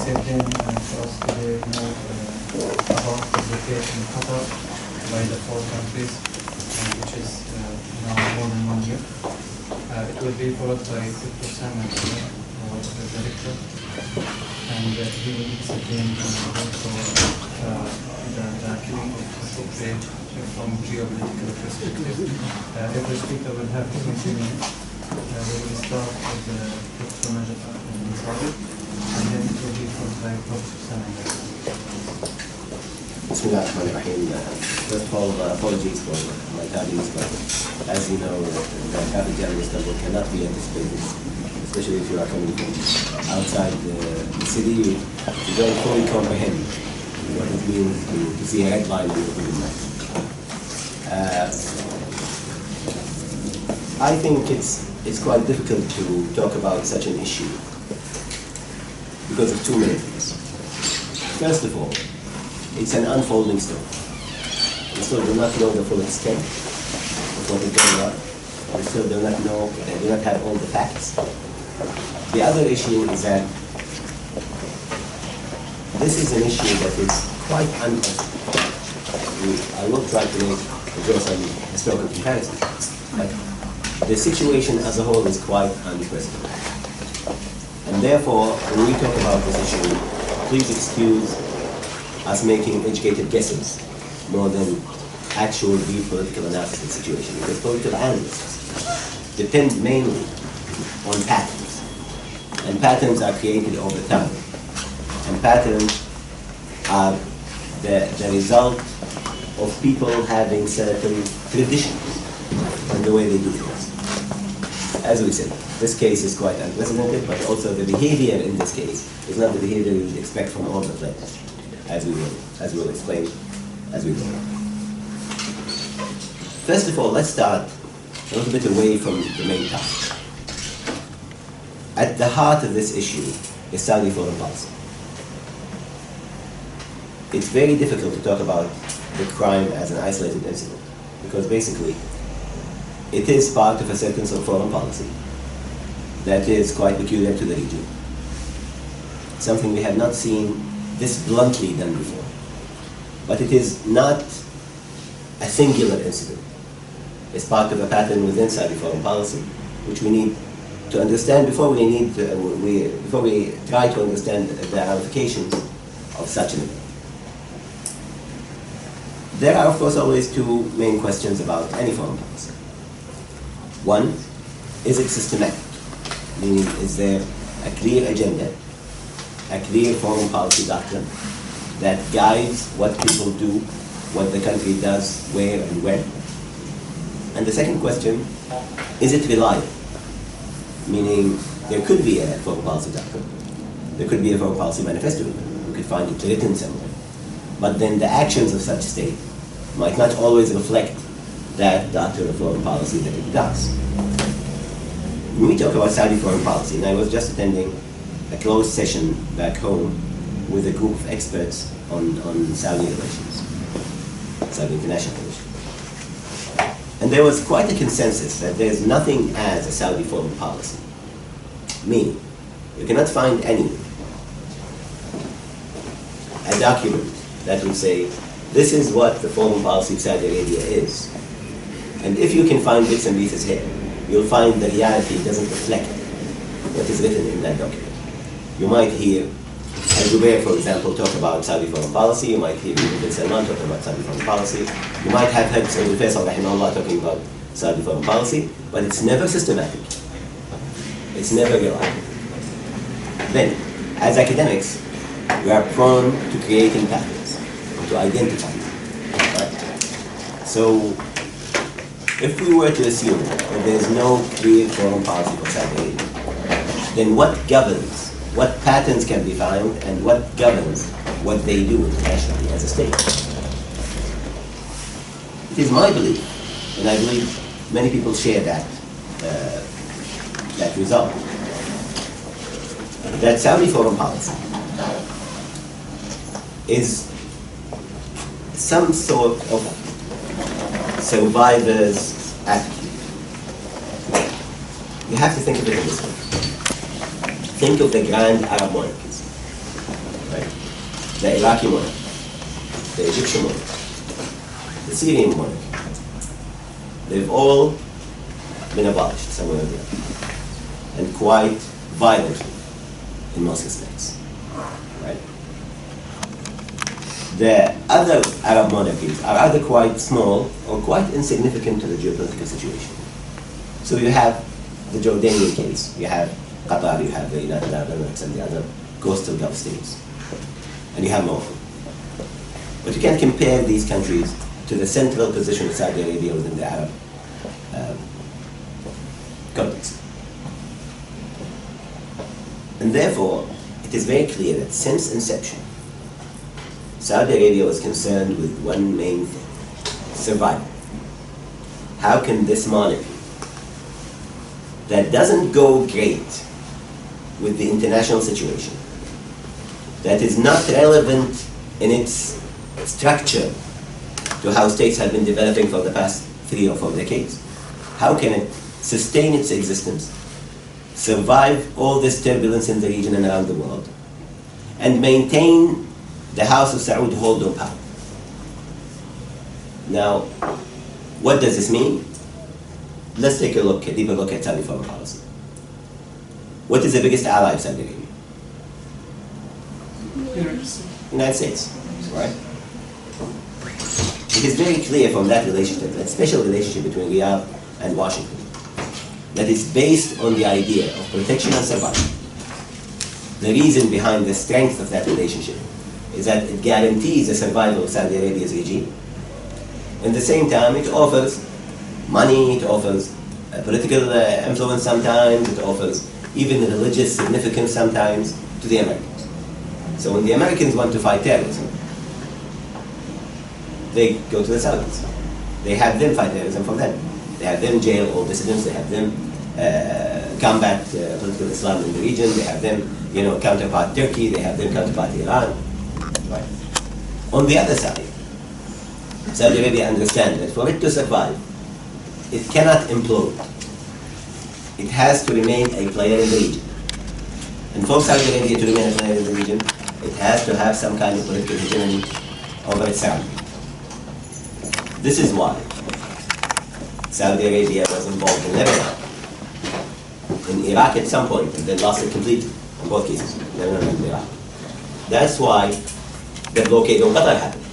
discipline for us today know about the blockade in Qatar by the four countries, which is now more than 1 year. It will be followed by Dr. Sami, the director, and he will explain also the killing of the trade from geopolitical perspective. Every speaker will have 20 minutes. We will start with Dr. Majed Al-Ansari, and then it will be followed by Dr. Sami. Bismillahirrahmanirrahim. First of all, apologies for my tardiness, but as you know, the traffic jam in Istanbul cannot be anticipated, especially if you are coming from outside the city. You don't fully comprehend what it means to see a red line on the Google Maps. I think it's quite difficult to talk about such an issue because of too many things. First of all, it's an unfolding story. We still do not know the full extent of what is going on. We still do not know, they do not have all the facts. The other issue is that this is an issue that is quite unprecedented. I will try to draw some historical comparisons, but the situation as a whole is quite unprecedented. And therefore, when we talk about this issue, please excuse us making educated guesses more than actual deep political analysis of the situation, because political analysts depend mainly on patterns, and patterns are created over time, and patterns are the result of people having certain traditions in the way they do things. As we said, this case is quite unprecedented, but also the behavior in this case is not the behavior you would expect from all the players, as we will explain as we go. First of all, let's start a little bit away from the main topic. At the heart of this issue is Saudi foreign policy. It's very difficult to talk about the crime as an isolated incident, because basically it is part of a certain sort of foreign policy that is quite peculiar to the region. Something we have not seen this bluntly done before. But it is not a singular incident. It's part of a pattern within Saudi foreign policy, which we need to understand before we try to understand the ramifications of such an event. There are, of course, always two main questions about any foreign policy. One, is it systematic? Meaning, is there a clear agenda, a clear foreign policy doctrine that guides what people do, what the country does, where and when? And the second question, is it reliable? Meaning, there could be a foreign policy doctrine, there could be a foreign policy manifesto, you could find it written somewhere, but then the actions of such state might not always reflect that doctrine of foreign policy that it does. When we talk about Saudi foreign policy, and I was just attending a closed session back home with a group of experts on Saudi relations, Saudi international relations. And there was quite a consensus that there's nothing as a Saudi foreign policy. Meaning, you cannot find a document that would say, this is what the foreign policy of Saudi Arabia is. And if you can find bits and pieces here, you'll find the reality doesn't reflect what is written in that document. You might hear Al-Jubair, for example, talk about Saudi foreign policy. You might hear Ibn Salman talking about Saudi foreign policy. You might have heard Saudi Faisal rahimahullah talking about Saudi foreign policy, but it's never systematic. It's never reliable. Then, as academics, we are prone to creating patterns, to identify them. Right? So, if we were to assume that there is no clear foreign policy for Saudi Arabia, then what governs, what patterns can be found, and what governs what they do internationally as a state? It is my belief, and I believe many people share that result, that Saudi foreign policy is some sort of survivor's attitude. You have to think of it in this way. Think of the grand Arab monarchies. right? The Iraqi monarch, the Egyptian monarch, the Syrian monarch. They've all been abolished somewhere or the other, and quite violently in most respects, right? The other Arab monarchies are either quite small or quite insignificant to the geopolitical situation. So you have the Jordanian case, you have Qatar, you have the United Arab Emirates and the other coastal Gulf states, and you have Morocco. But you can't compare these countries to the central position of Saudi Arabia within the Arab context. And therefore, it is very clear that since inception, Saudi Arabia was concerned with one main thing: survival. How can this monarchy that doesn't go great with the international situation, that is not relevant in its structure to how states have been developing for the past 3 or 4 decades, how can it sustain its existence, survive all this turbulence in the region and around the world, and maintain the House of Saud hold on power? Now, what does this mean? Let's take a deeper look at Saudi foreign policy. What is the biggest ally of Saudi Arabia? United States, right? It is very clear from that relationship, that special relationship between Riyadh and Washington, that is based on the idea of protection and survival. The reason behind the strength of that relationship is that it guarantees the survival of Saudi Arabia's regime. At the same time, it offers money, it offers political influence sometimes, it offers even religious significance sometimes to the Americans. So when the Americans want to fight terrorism, they go to the Saudis. They have them fight terrorism for them. They have them jail all dissidents, they have them combat political Islam in the region, they have them, counterpart Turkey, they have them counterpart Iran. Right. On the other side, Saudi Arabia understands that for it to survive, it cannot implode. It has to remain a player in the region. And for Saudi Arabia to remain a player in the region, it has to have some kind of political hegemony over its surroundings. This is why Saudi Arabia was involved in Lebanon, in Iraq at some point, and then lost it completely, in both cases, Lebanon and Iraq. That's why the blockade on Qatar happened.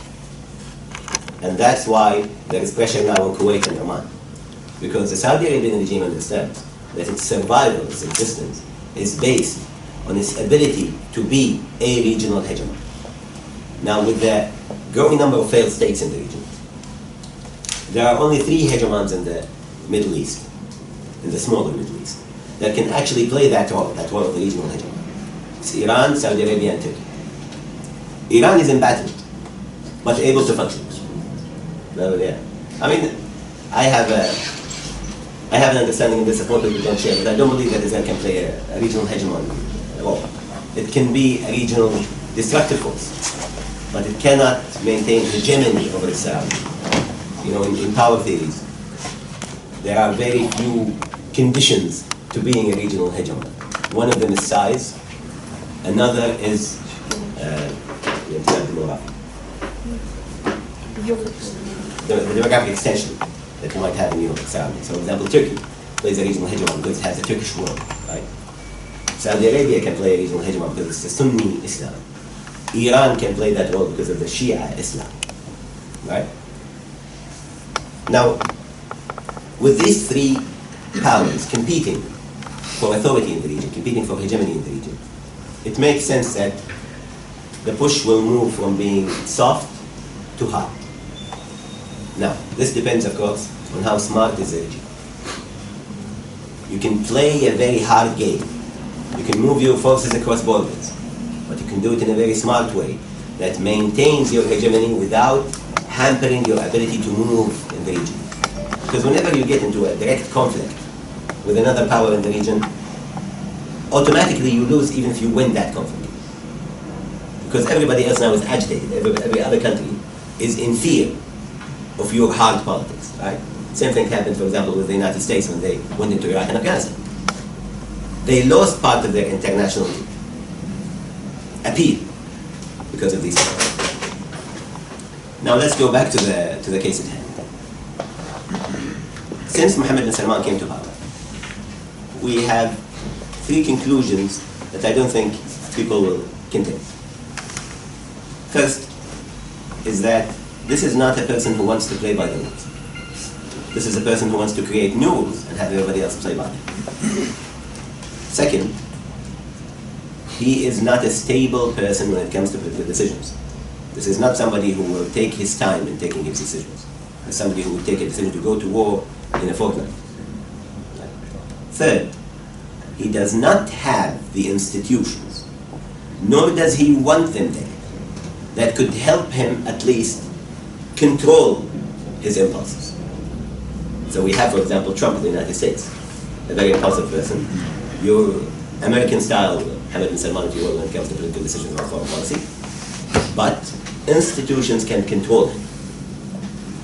And that's why there is pressure now on Kuwait and Oman. Because the Saudi Arabian regime understands that its survival, its existence, is based on its ability to be a regional hegemon. Now, with the growing number of failed states in the region, there are only 3 hegemons in the Middle East, in the smaller Middle East, that can actually play that role of the regional hegemon. It's Iran, Saudi Arabia, and Turkey. Iran is embattled, but able to function. I mean, I have an understanding of this, of what we don't share, but I don't believe that Israel can play a regional hegemon at all. It can be a regional destructive force, but it cannot maintain hegemony over its surroundings. In power theories, there are very few conditions to being a regional hegemon. One of them is size, another is the demographic extension that you might have in your surroundings. So, for example, Turkey plays a regional hegemon because it has a Turkish world, right? Saudi Arabia can play a regional hegemon because it's a Sunni Islam. Iran can play that role because of the Shia Islam, right? Now, with these 3 powers competing for authority in the region, competing for hegemony in the region, it makes sense that the push will move from being soft to hard. Now, this depends, of course, on how smart is the regime. You can play a very hard game. You can move your forces across borders, but you can do it in a very smart way that maintains your hegemony without hampering your ability to move in the region. Because whenever you get into a direct conflict with another power in the region, automatically you lose even if you win that conflict. Because everybody else now is agitated. Every other country is in fear of your hard politics, right? Same thing happened, for example, with the United States when they went into Iraq and Afghanistan. They lost part of their international appeal because of these things. Now let's go back to the case at hand. Since Mohammed bin Salman came to power, we have three conclusions that I don't think people will contain. First is that this is not a person who wants to play by the rules. This is a person who wants to create new rules and have everybody else play by them. Second, he is not a stable person when it comes to political decisions. This is not somebody who will take his time in taking his decisions. It's somebody who will take a decision to go to war in a fortnight. Third, he does not have the institutions, nor does he want them there, that could help him at least control his impulses. So we have, for example, Trump in the United States, a very impulsive person. Your American style, Mohammed bin Salman, if you will, when it comes to political decisions or foreign policy. But institutions can control him.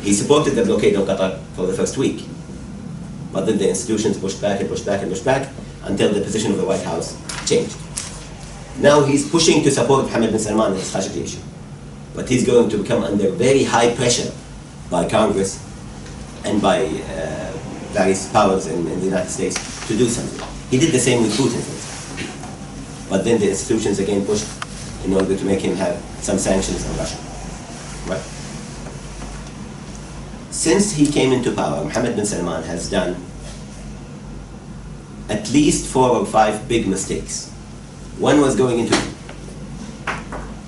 He supported the blockade of Qatar for the first week. But then the institutions pushed back and pushed back and pushed back until the position of the White House changed. Now he's pushing to support Mohammed bin Salman in this Khashoggi issue. But he's going to become under very high pressure by Congress and by various powers in the United States to do something. He did the same with Putin, for example. But then the institutions again pushed in order to make him have some sanctions on Russia. Right? Since he came into power, Mohammed bin Salman has done at least 4 or 5 big mistakes. One was going into Yemen.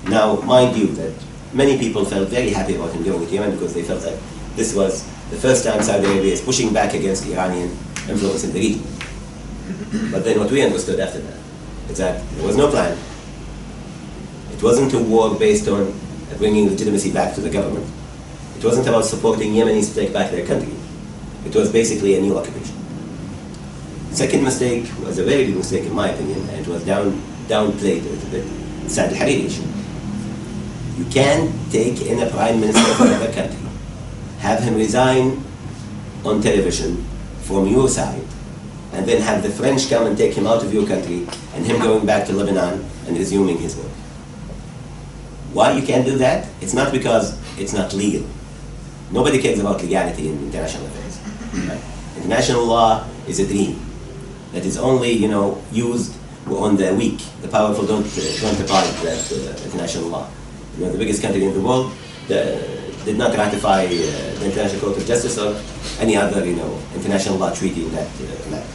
Now, mind you that many people felt very happy about him going to Yemen because they felt that this was the first time Saudi Arabia is pushing back against Iranian influence in the region. But then what we understood after that is that there was no plan. It wasn't a war based on bringing legitimacy back to the government. It wasn't about supporting Yemenis to take back their country. It was basically a new occupation. Second mistake was a very big mistake in my opinion, and it was downplayed a little bit. Saad al-Hariri issue. You can't take in a prime minister of another country, have him resign on television from your side, and then have the French come and take him out of your country, and him going back to Lebanon and resuming his work. Why you can't do that? It's not because it's not legal. Nobody cares about legality in international affairs. Right? International law is a dream that is only, used on the weak. The powerful don't apply that international law. The biggest country in the world did not ratify the International Court of Justice or any other, international law treaty in that matter.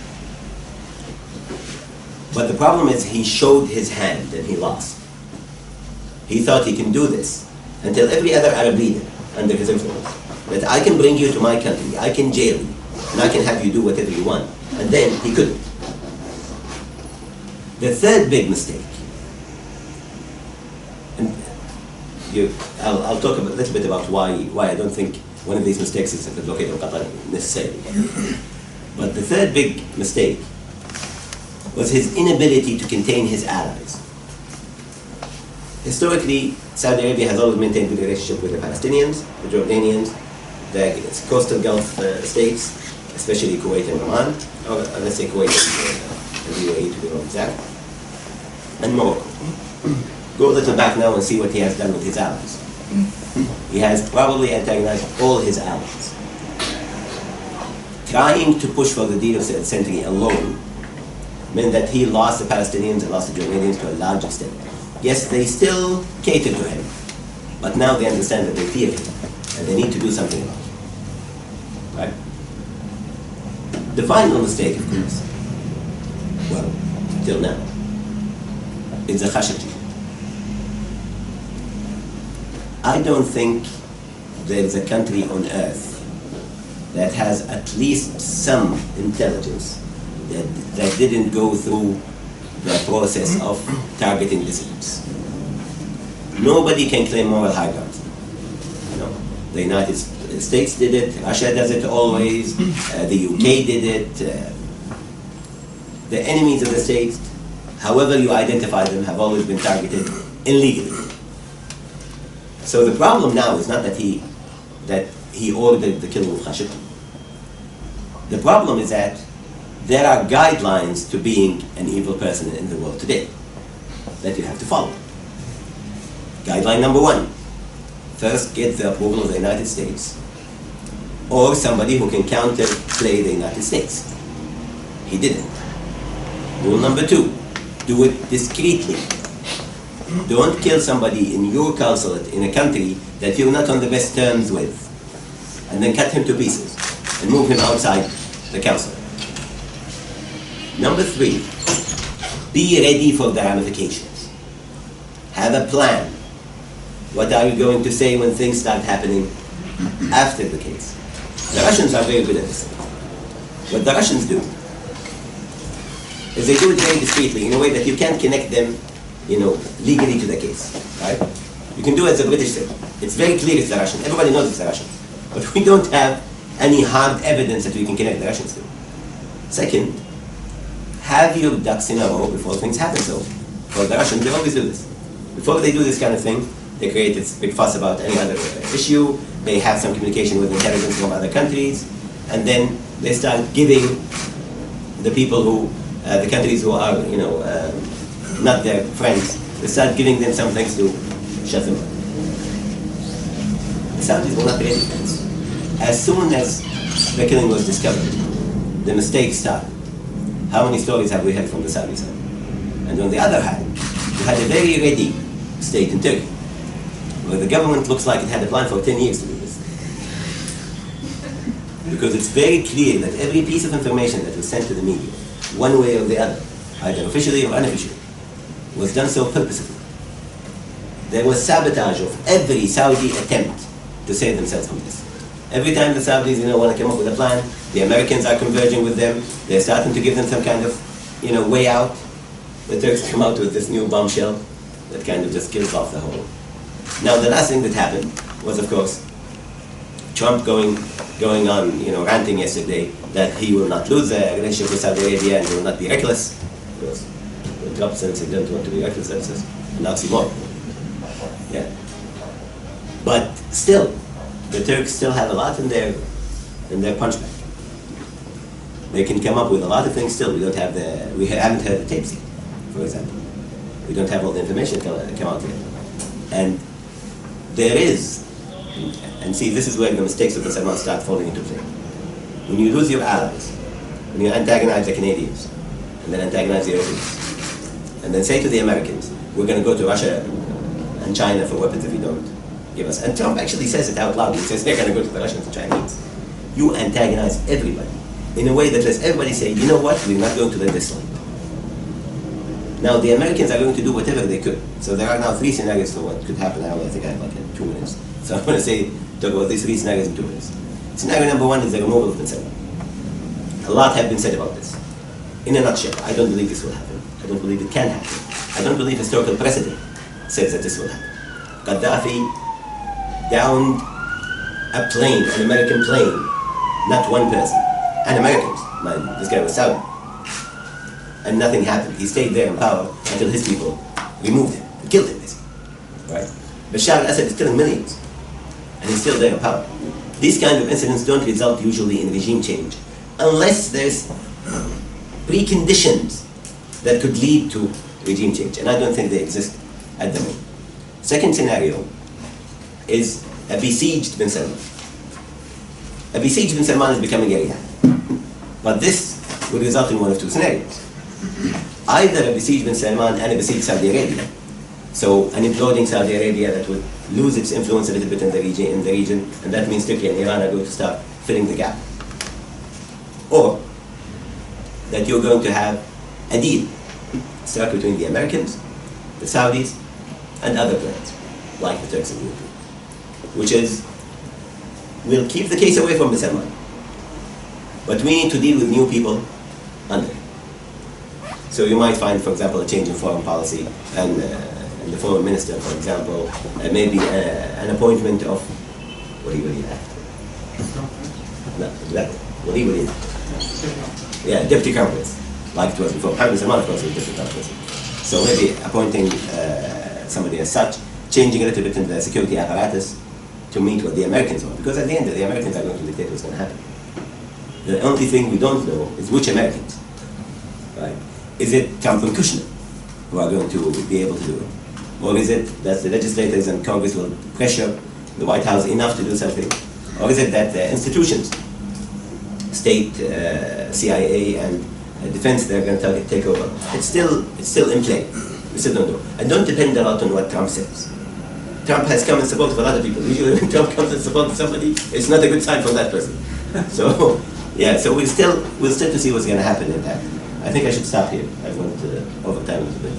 But the problem is he showed his hand and he lost. He thought he can do this until every other Arab leader under his influence, that I can bring you to my country, I can jail you, and I can have you do whatever you want. And then he couldn't. The third big mistake, and I'll talk a little bit about why I don't think one of these mistakes is the blockade of Qatar necessarily. But the third big mistake was his inability to contain his allies. Historically, Saudi Arabia has always maintained a good relationship with the Palestinians, the Jordanians, the coastal Gulf states, especially Kuwait and Oman, or let's say Kuwait and the UAE to be more exact, and Morocco. Go a little back now and see what he has done with his allies. He has probably antagonized all his allies. Trying to push for the deal of Century alone meant that he lost the Palestinians and lost the Jordanians to a large extent. Yes, they still cater to him, but now they understand that they fear him, and they need to do something about it. Right? The final mistake, of course, well, till now, is the Khashoggi. I don't think there's a country on earth that has at least some intelligence that didn't go through the process of targeting dissidents. Nobody can claim moral high ground. The United States did it, Russia does it always, the UK did it. The enemies of the state, however you identify them, have always been targeted illegally. So the problem now is not that he ordered the killing of Khashoggi. The problem is that there are guidelines to being an evil person in the world today that you have to follow. Guideline number 1, first get the approval of the United States or somebody who can counterplay the United States. He didn't. Rule number 2, do it discreetly. Don't kill somebody in your consulate in a country that you're not on the best terms with, and then cut him to pieces and move him outside the consulate. Number 3, be ready for the ramifications. Have a plan. What are you going to say when things start happening after the case? The Russians are very good at this. What the Russians do is they do it very discreetly in a way that you can't connect them, legally to the case, right? You can do it as the British do. It's very clear it's the Russians. Everybody knows it's the Russians. But we don't have any hard evidence that we can connect the Russians to. Second, have your ducks in a row before things happen. So for the Russians, they always do this. Before they do this kind of thing, they create this big fuss about any other issue. They have some communication with intelligence from other countries, and then they start giving the people who, the countries who are, not their friends, they start giving them some things to shut them up. The Saudis were not ready for this. As soon as the killing was discovered, the mistake started. How many stories have we heard from the Saudi side? And on the other hand, you had a very ready state in Turkey, where the government looks like it had a plan for 10 years to do this. Because it's very clear that every piece of information that was sent to the media, one way or the other, either officially or unofficially, was done so purposefully. There was sabotage of every Saudi attempt to save themselves from this. Every time the Saudis, want to come up with a plan, the Americans are converging with them. They're starting to give them some kind of, way out. The Turks come out with this new bombshell that kind of just kills off the whole. Now, the last thing that happened was, of course, Trump going on, ranting yesterday that he will not lose a relationship with Saudi Arabia and he will not be reckless. Because Trump says he doesn't want to be reckless, that's an oxymoron. Yeah. But still, the Turks still have a lot in their punch bag. They can come up with a lot of things still. We haven't heard the tapes yet, for example. We don't have all the information come out yet. And there is, and see, this is where the mistakes of the Salman start falling into play. When you lose your allies, when you antagonize the Canadians, and then antagonize the Europeans, and then say to the Americans, we're going to go to Russia and China for weapons if you don't give us. And Trump actually says it out loud. He says they're going to go to the Russians and Chinese. You antagonize everybody in a way that lets everybody say, you know what, we're not going to let this slide. Now, the Americans are going to do whatever they could. So there are now 3 scenarios for what could happen. I think I have like 2 minutes. So I'm going to talk about these 3 scenarios in 2 minutes. Scenario number 1 is the removal of bin Salman. A lot have been said about this. In a nutshell, I don't believe this will happen. I don't believe it can happen. I don't believe historical precedent says that this will happen. Gaddafi downed a plane, an American plane, not one person, and Americans. Man, this guy was Saudi. And nothing happened. He stayed there in power until his people removed him, and killed him, basically. Right? Bashar al-Assad is killing millions, and he's still there in power. These kind of incidents don't result usually in regime change, unless there's preconditions that could lead to regime change, and I don't think they exist at the moment. Second scenario is a besieged bin Salman. A besieged bin Salman is becoming a reality. But this would result in one of 2 scenarios. Either a besieged bin Salman and a besieged Saudi Arabia. So an imploding Saudi Arabia that would lose its influence a little bit in the region, and that means Turkey and Iran are going to start filling the gap. Or that you're going to have a deal struck between the Americans, the Saudis, and other players, like the Turks and the Europeans, which is, we'll keep the case away from bin Salman, but we need to deal with new people under. So you might find, for example, a change in foreign policy, and the foreign minister, for example, maybe an appointment of, what do you believe? No, exactly. What do you believe? Yeah, deputy crown prince, like it was before. Bin Salman, of course, was deputy crown prince. So maybe appointing somebody as such, changing a little bit in the security apparatus to meet what the Americans want. Because at the end, the Americans are going to dictate what's going to happen. The only thing we don't know is which Americans, right? Is it Trump and Kushner who are going to be able to do it? Or is it that the legislators and Congress will pressure the White House enough to do something? Or is it that the institutions, state, CIA, and defense, they're going to take over? It's still in play. We still don't know. And don't depend a lot on what Trump says. Trump has come in support of a lot of people. Usually when Trump comes in support of somebody, it's not a good sign for that person. So, yeah, so we'll still to see what's going to happen in that. I think I should stop here. I went over time a little bit.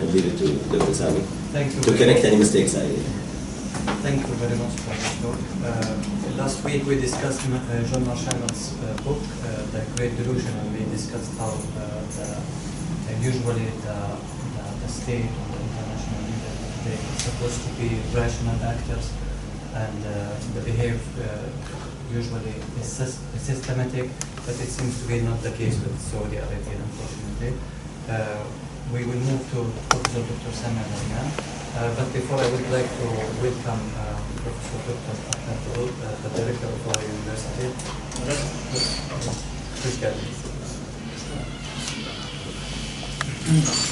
And leave it to Dr. Sami to correct any mistakes I made. Thank you very much for this talk. Last week we discussed John Marshall's book, The Great Delusion, and we discussed how usually the state or the international leader, they're supposed to be rational actors, and the behavior usually is systematic, but it seems to be not the case with Saudi Arabia, unfortunately. We will move to Professor Dr. Sami now. But before, I would like to welcome Professor Dr. Ahmed, the director of our university. Please go ahead.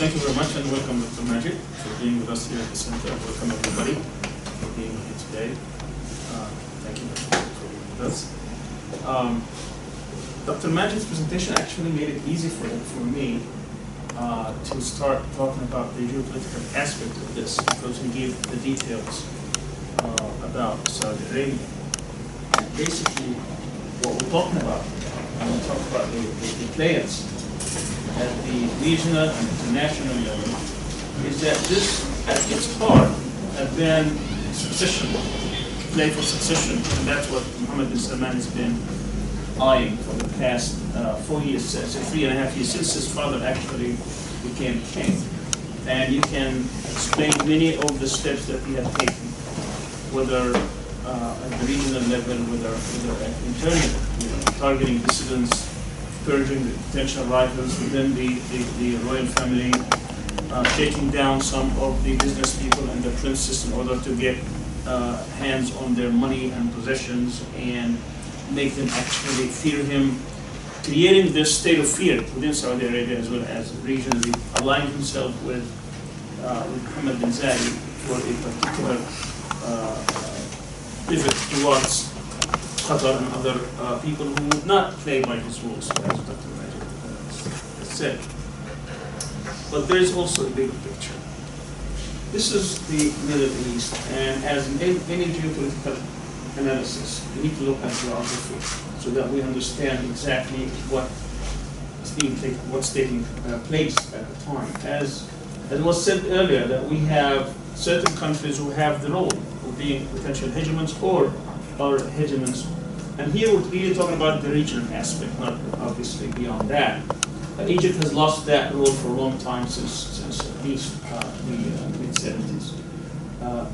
Thank you very much, and welcome Dr. Majed for being with us here at the center. Welcome everybody for being here today. Thank you for being with us. Dr. Majed's presentation actually made it easy for me to start talking about the geopolitical aspect of this, because he gave the details about Saudi Arabia. And basically, what we're talking about when we talk about the players at the regional and international level is that this, at its heart, have been succession, play for succession, and that's what Mohammed bin Salman has been eyeing for the past 4 years, 3.5 years, since his father actually became king. And you can explain many of the steps that he had taken, whether at the regional level, whether internally, targeting dissidents, purging the potential rivals within the royal family, taking down some of the business people and the princes in order to get hands on their money and possessions and make them actually fear him, creating this state of fear within Saudi Arabia as well as regionally, aligning himself with Mohammed bin Zaim for a particular pivot towards Qatar and other people who would not play by his rules, as Dr. Majed said. But there is also a bigger picture. This is the Middle East, and as in any geopolitical analysis, we need to look at geography so that we understand exactly what's taking place at the time. As was said earlier, that we have certain countries who have the role of being potential hegemons or are hegemons. And here we're really talking about the regional aspect, not obviously beyond that. Egypt has lost that role for a long time, since at least the mid-70s.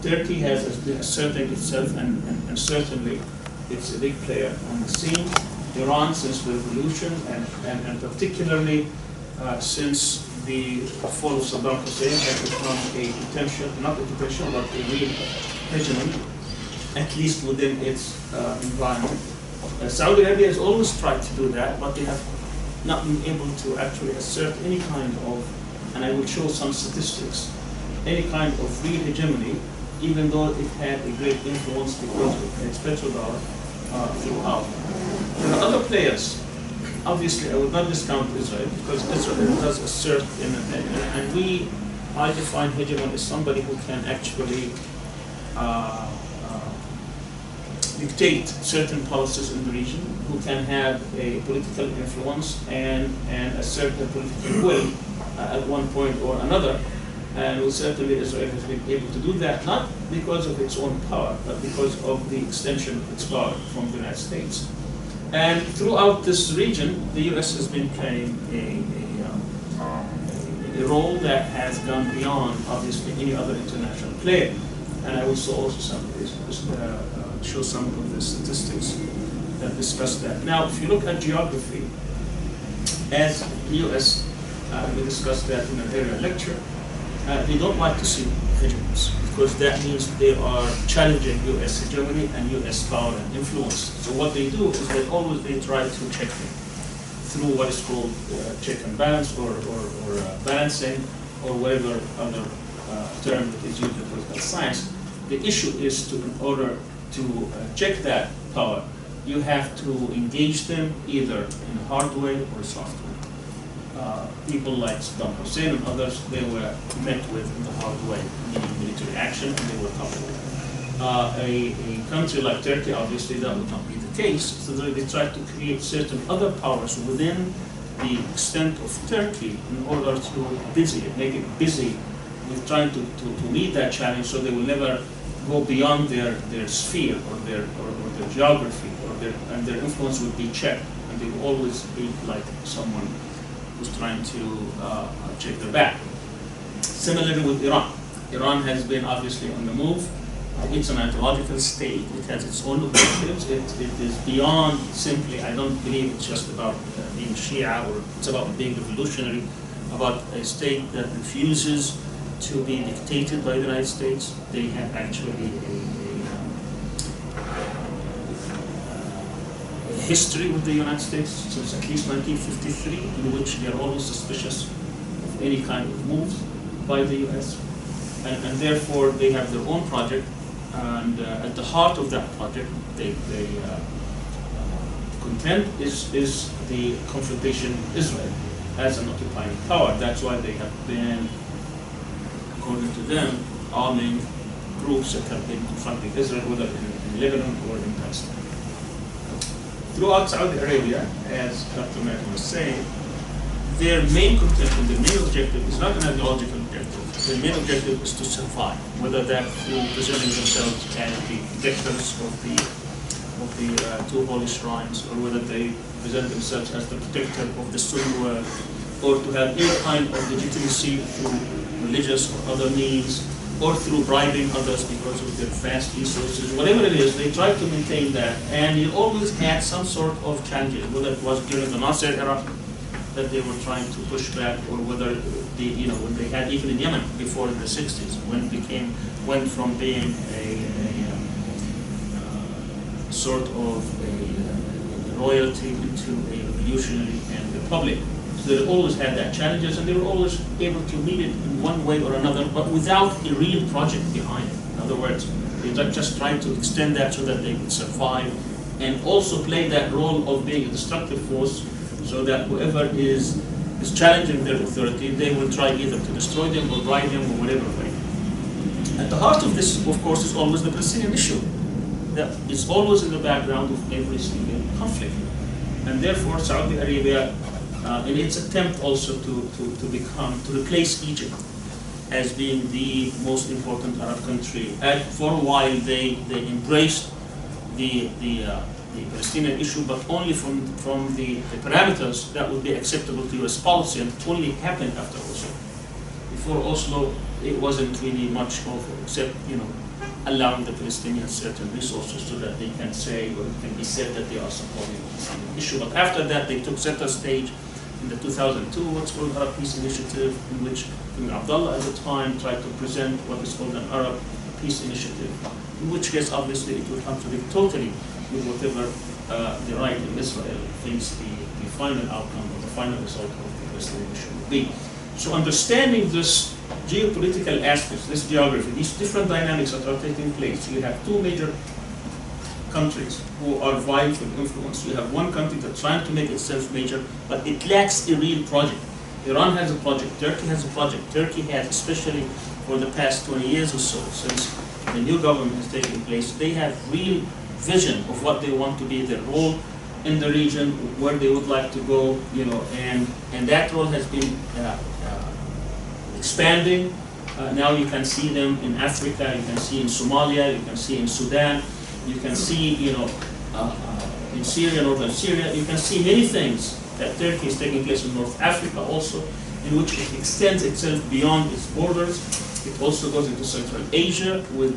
Turkey has been asserting itself, and certainly it's a big player on the scene. Iran, since the revolution, and particularly since the fall of Saddam Hussein, has become a potential, not a potential, but a real hegemon, at least within its environment. Saudi Arabia has always tried to do that, but they have not been able to actually assert any kind of, and I will show some statistics, any kind of real hegemony, even though it had a great influence because of its petrodollar throughout. There are other players. Obviously, I would not discount Israel, because Israel does assert, and I define hegemon as somebody who can actually dictate certain policies in the region, who can have a political influence and assert the political will at one point or another. And certainly Israel has been able to do that, not because of its own power, but because of the extension of its power from the United States. And throughout this region, the U.S. has been playing a role that has gone beyond, obviously, any other international player. And I will show some of the statistics that discuss that. Now, if you look at geography, as the U.S., we discussed that in an earlier lecture, they don't like to see hegemons, because that means they are challenging U.S. hegemony and U.S. power and influence. So what they do is they try to check them through what is called check and balance, or balancing, or whatever other term that is used in political science. The issue is to, in order to check that power, you have to engage them either in a hard way or a soft way. People like Saddam Hussein and others, they were met with in the hard way, meaning military action, and they were coupled. A country like Turkey, obviously, that would not be the case. So they tried to create certain other powers within the extent of Turkey in order to make it busy with trying to meet that challenge, so they will never go beyond their sphere or their geography, and their influence would be checked, and they will always be like someone who's trying to check their back. Similarly with Iran. Iran has been obviously on the move. It's an ideological state. It has its own objectives. It is beyond simply, I don't believe it's just about being Shia, or it's about being revolutionary, about a state that refuses to be dictated by the United States. They have actually a history with the United States since at least 1953, in which they are always suspicious of any kind of moves by the US. And therefore they have their own project, and at the heart of that project, they contend is the confrontation with Israel as an occupying power. That's why they have been, according to them, arming groups that have been confronting Israel, whether in Lebanon or in Palestine. Throughout Saudi Arabia, as Dr. Merton was saying, their main contention, their main objective is not an ideological objective. Their main objective is to survive, whether that through presenting themselves as the protectors of the two holy shrines, or whether they present themselves as the protector of the Sunni world, or to have any kind of legitimacy through religious or other means, or through bribing others because of their vast resources. Whatever it is, they try to maintain that, and you always had some sort of challenges, whether it was during the Nasser era that they were trying to push back, or whether when they had even in Yemen before in the 60s, when it went from being a sort of a royalty into a revolutionary and republic. So they always had that challenges, and they were always able to meet it in one way or another, but without a real project behind it. In other words, they just tried to extend that so that they could survive, and also play that role of being a destructive force, so that whoever is challenging their authority, they will try either to destroy them or bribe them or whatever way. At the heart of this, of course, is always the Palestinian issue. That is always in the background of every single conflict. And therefore, Saudi Arabia, in its attempt also to replace Egypt as being the most important Arab country, and for a while they embraced the Palestinian issue, but only from the parameters that would be acceptable to US policy, and it only happened after Oslo. Before Oslo, it wasn't really much of, except allowing the Palestinians certain resources so that they can say, or it can be said that they are supporting the Palestinian issue. But after that, they took center stage in the 2002 what's called Arab Peace Initiative, in which King Abdullah at the time tried to present what is called an Arab Peace Initiative, in which case obviously it would contradict totally with whatever the right in Israel thinks the final outcome or the final result of the Palestinian issue would be. So understanding this geopolitical aspects, this geography, these different dynamics that are taking place, you have two major countries who are vying for influence. You have one country that's trying to make itself major, but it lacks a real project. Iran has a project, Turkey has a project. Turkey has, especially for the past 20 years or so, since the new government has taken place, they have real vision of what they want to be, their role in the region, where they would like to go, and that role has been expanding. Now you can see them in Africa, you can see in Somalia, you can see in Sudan, you can see, in Syria, northern Syria, you can see many things that Turkey is taking place in North Africa also, in which it extends itself beyond its borders. It also goes into Central Asia with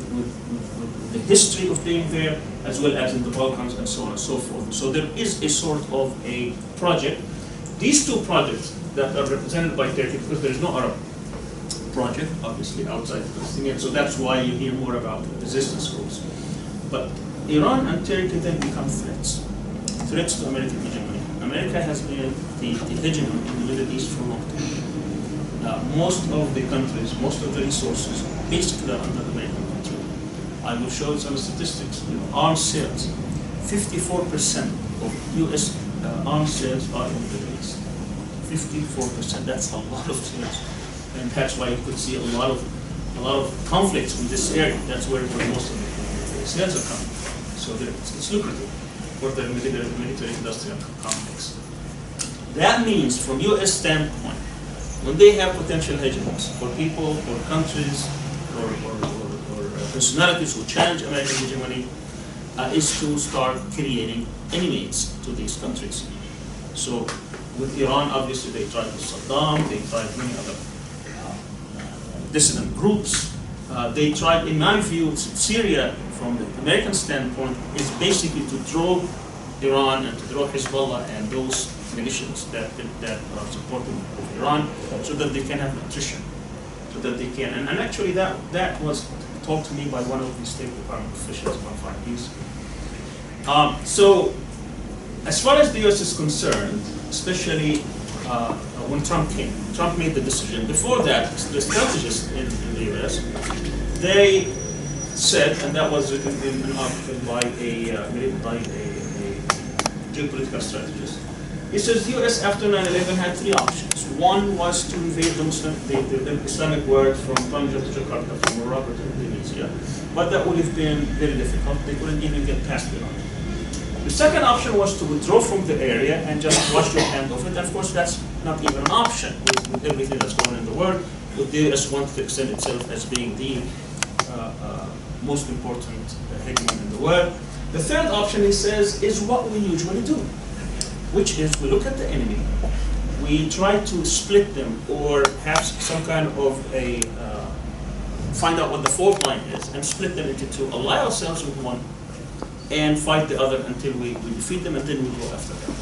the history of being there, as well as in the Balkans and so on and so forth. So there is a sort of a project. These two projects that are represented by Turkey, because there is no Arab project, obviously, outside the Palestinian, so that's why you hear more about resistance groups. But Iran and Turkey then become threats to American hegemony. America has been the hegemon in the Middle East for a long time. most of the countries, most of the resources, basically are under American control. I will show you some statistics. Arms sales, 54% of U.S. Arms sales are in the Middle East. 54%. That's a lot of sales, and that's why you could see a lot of conflicts in this area. That's where most of the sales are coming. So it's lucrative for the military-industrial complex. That means, from U.S. standpoint, when they have potential hegemons for people, or countries, or personalities who challenge American hegemony, is to start creating enemies to these countries. So with Iran, obviously, they tried with Saddam, they tried many other dissident groups. They tried, in my view, Syria, from the American standpoint, is basically to draw Iran and to draw Hezbollah and those militias that are supporting Iran, so that they can have attrition, so that they can. And actually, that was told to me by one of the State Department officials about 5 years ago. So, as far as the U.S. is concerned, especially when Trump came, Trump made the decision. Before that, the strategists in the U.S., they said, and that was written in an article by a geopolitical strategist. He says the U.S. after 9/11 had 3 options. One was to invade the Islamic world from Tanja to Jakarta, from Morocco to Indonesia, but that would have been very difficult. They couldn't even get past Iran. The second option was to withdraw from the area and just wash your hand of it. And of course, that's not even an option with everything that's going on in the world. But the U.S. wants to extend itself as being the most important hegemon in the world. The third option, he says, is what we usually do, which is we look at the enemy, we try to split them or have some kind of a, find out what the fault line is and split them into 2, ally ourselves with one, and fight the other until we defeat them, and then we go after them.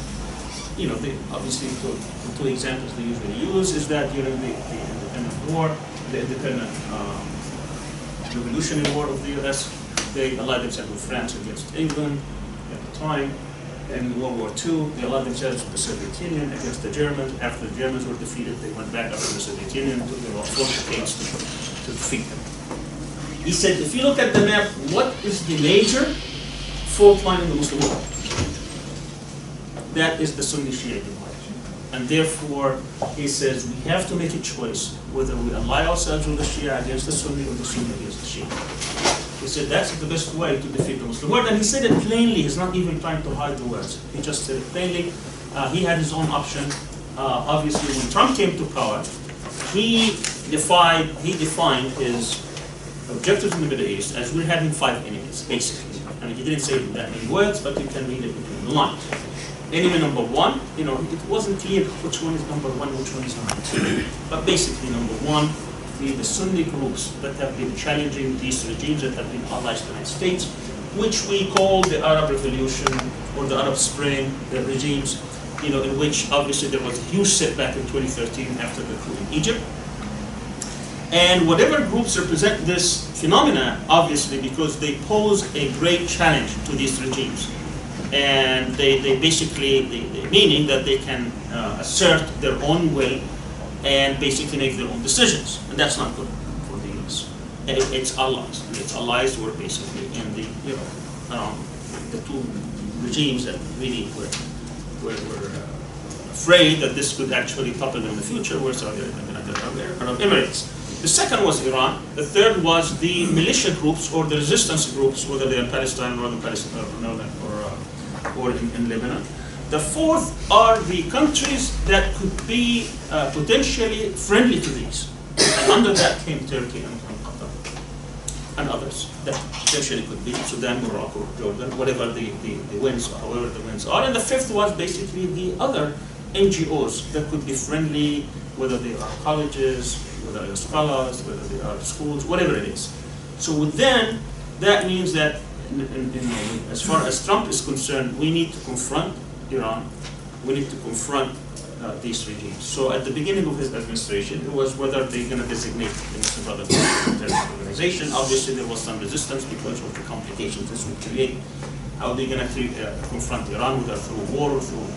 Obviously, the 2 examples they usually use is that during the independent war, the independent revolutionary war of the U.S., they allied themselves with France against England at the time. And in World War II, they allied themselves with the Soviet Union against the Germans. After the Germans were defeated, they went back after the Soviet Union to the decades to defeat them. He said, if you look at the map, what is the major fault line in the Muslim world? That is the Sunni-Shia divide. And therefore, he says, we have to make a choice whether we ally ourselves with the Shia against the Sunni or the Sunni against the Shia. He said that's the best way to defeat the Muslim world, and he said it plainly. He's not even trying to hide the words. He just said it plainly. He had his own option. Obviously, when Trump came to power, he defined his objectives in the Middle East as we're having 5 enemies, basically. And he didn't say it in that many words, but you can read it between the lines. Enemy number 1, it wasn't clear which one is number 1, which one is number 2. But basically, number 1, the Sunni groups that have been challenging these regimes that have been allies to the United States, which we call the Arab Revolution or the Arab Spring, the regimes, in which obviously there was a huge setback in 2013 after the coup in Egypt. And whatever groups represent this phenomena, obviously, because they pose a great challenge to these regimes. And they basically, meaning that they can assert their own will and basically make their own decisions. And that's not good for the U.S. Its allies. Its allies were basically in the, the 2 regimes that really were afraid that this could actually topple in the future, were Saudi Arabia and the Arab Emirates. The second was Iran. The third was the militia groups or the resistance groups, whether they're in Palestine, northern Palestine, or in Lebanon. The fourth are the countries that could be potentially friendly to these. And under that came Turkey and Qatar and others that potentially could be Sudan, Morocco, Jordan, whatever the winds, however the winds are. And the fifth was basically the other NGOs that could be friendly, whether they are colleges, whether they are scholars, whether they are schools, whatever it is. So then, that means that as far as Trump is concerned, we need to confront Iran. We need to confront these regimes. So at the beginning of his administration, it was whether they're going to designate the Muslim Brotherhood as a terrorist organization. Obviously, there was some resistance because of the complications this would create. How are they going to confront Iran, whether through war or through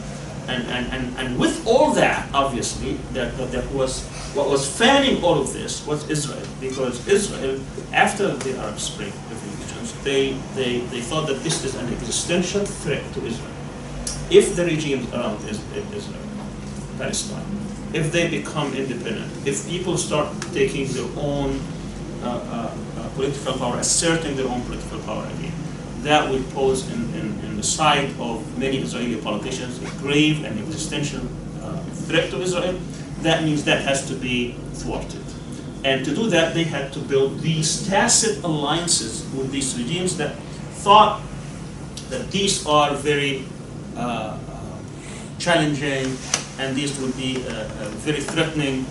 and with all that, obviously, that was what was fanning all of this was Israel, because Israel, after the Arab Spring revolutions, they thought that this is an existential threat to Israel. If the regimes around Israel, Palestine, if they become independent, if people start taking their own political power, asserting their own political power again, that will pose in the sight of many Israeli politicians a grave and existential threat to Israel. That means that has to be thwarted. And to do that, they had to build these tacit alliances with these regimes that thought that these are very challenging and these would be a very threatening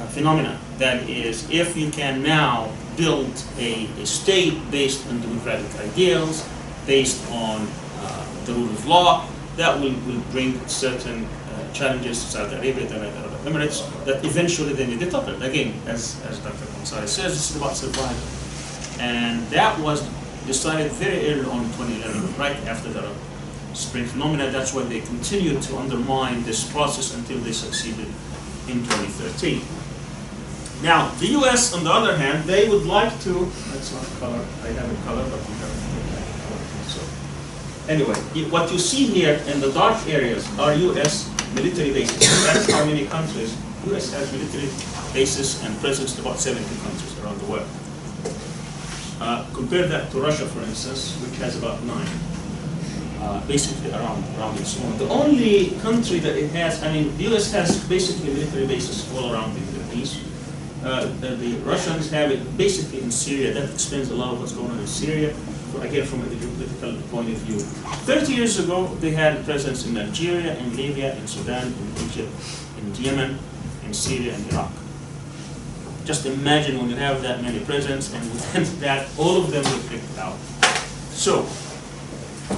phenomena. That is, if you can now build a state based on democratic ideals, based on the rule of law, that will bring certain challenges to Saudi Arabia, the United Arab Emirates, that eventually they need to topple. Again, as Dr. Ansari says, this is about survival. And that was decided very early on in 2011, right after the Arab Spring phenomena. That's when they continued to undermine this process until they succeeded in 2013. Now, the US, on the other hand, they would like to, that's not color, I have a color, but we have a color. So, anyway, what you see here in the dark areas are US military bases. That's how many countries. US has military bases and presence in about 70 countries around the world. Compare that to Russia, for instance, which has about 9. Basically around its own. The only country that it has, I mean, the US has basically military bases all around the Middle East. The Russians have it basically in Syria. That explains a lot of what's going on in Syria, again, from a geopolitical point of view. 30 years ago, they had a presence in Nigeria, in Libya, in Sudan, in Egypt, in Yemen, in Syria, and Iraq. Just imagine when you have that many presence, and within that, all of them were picked out. So,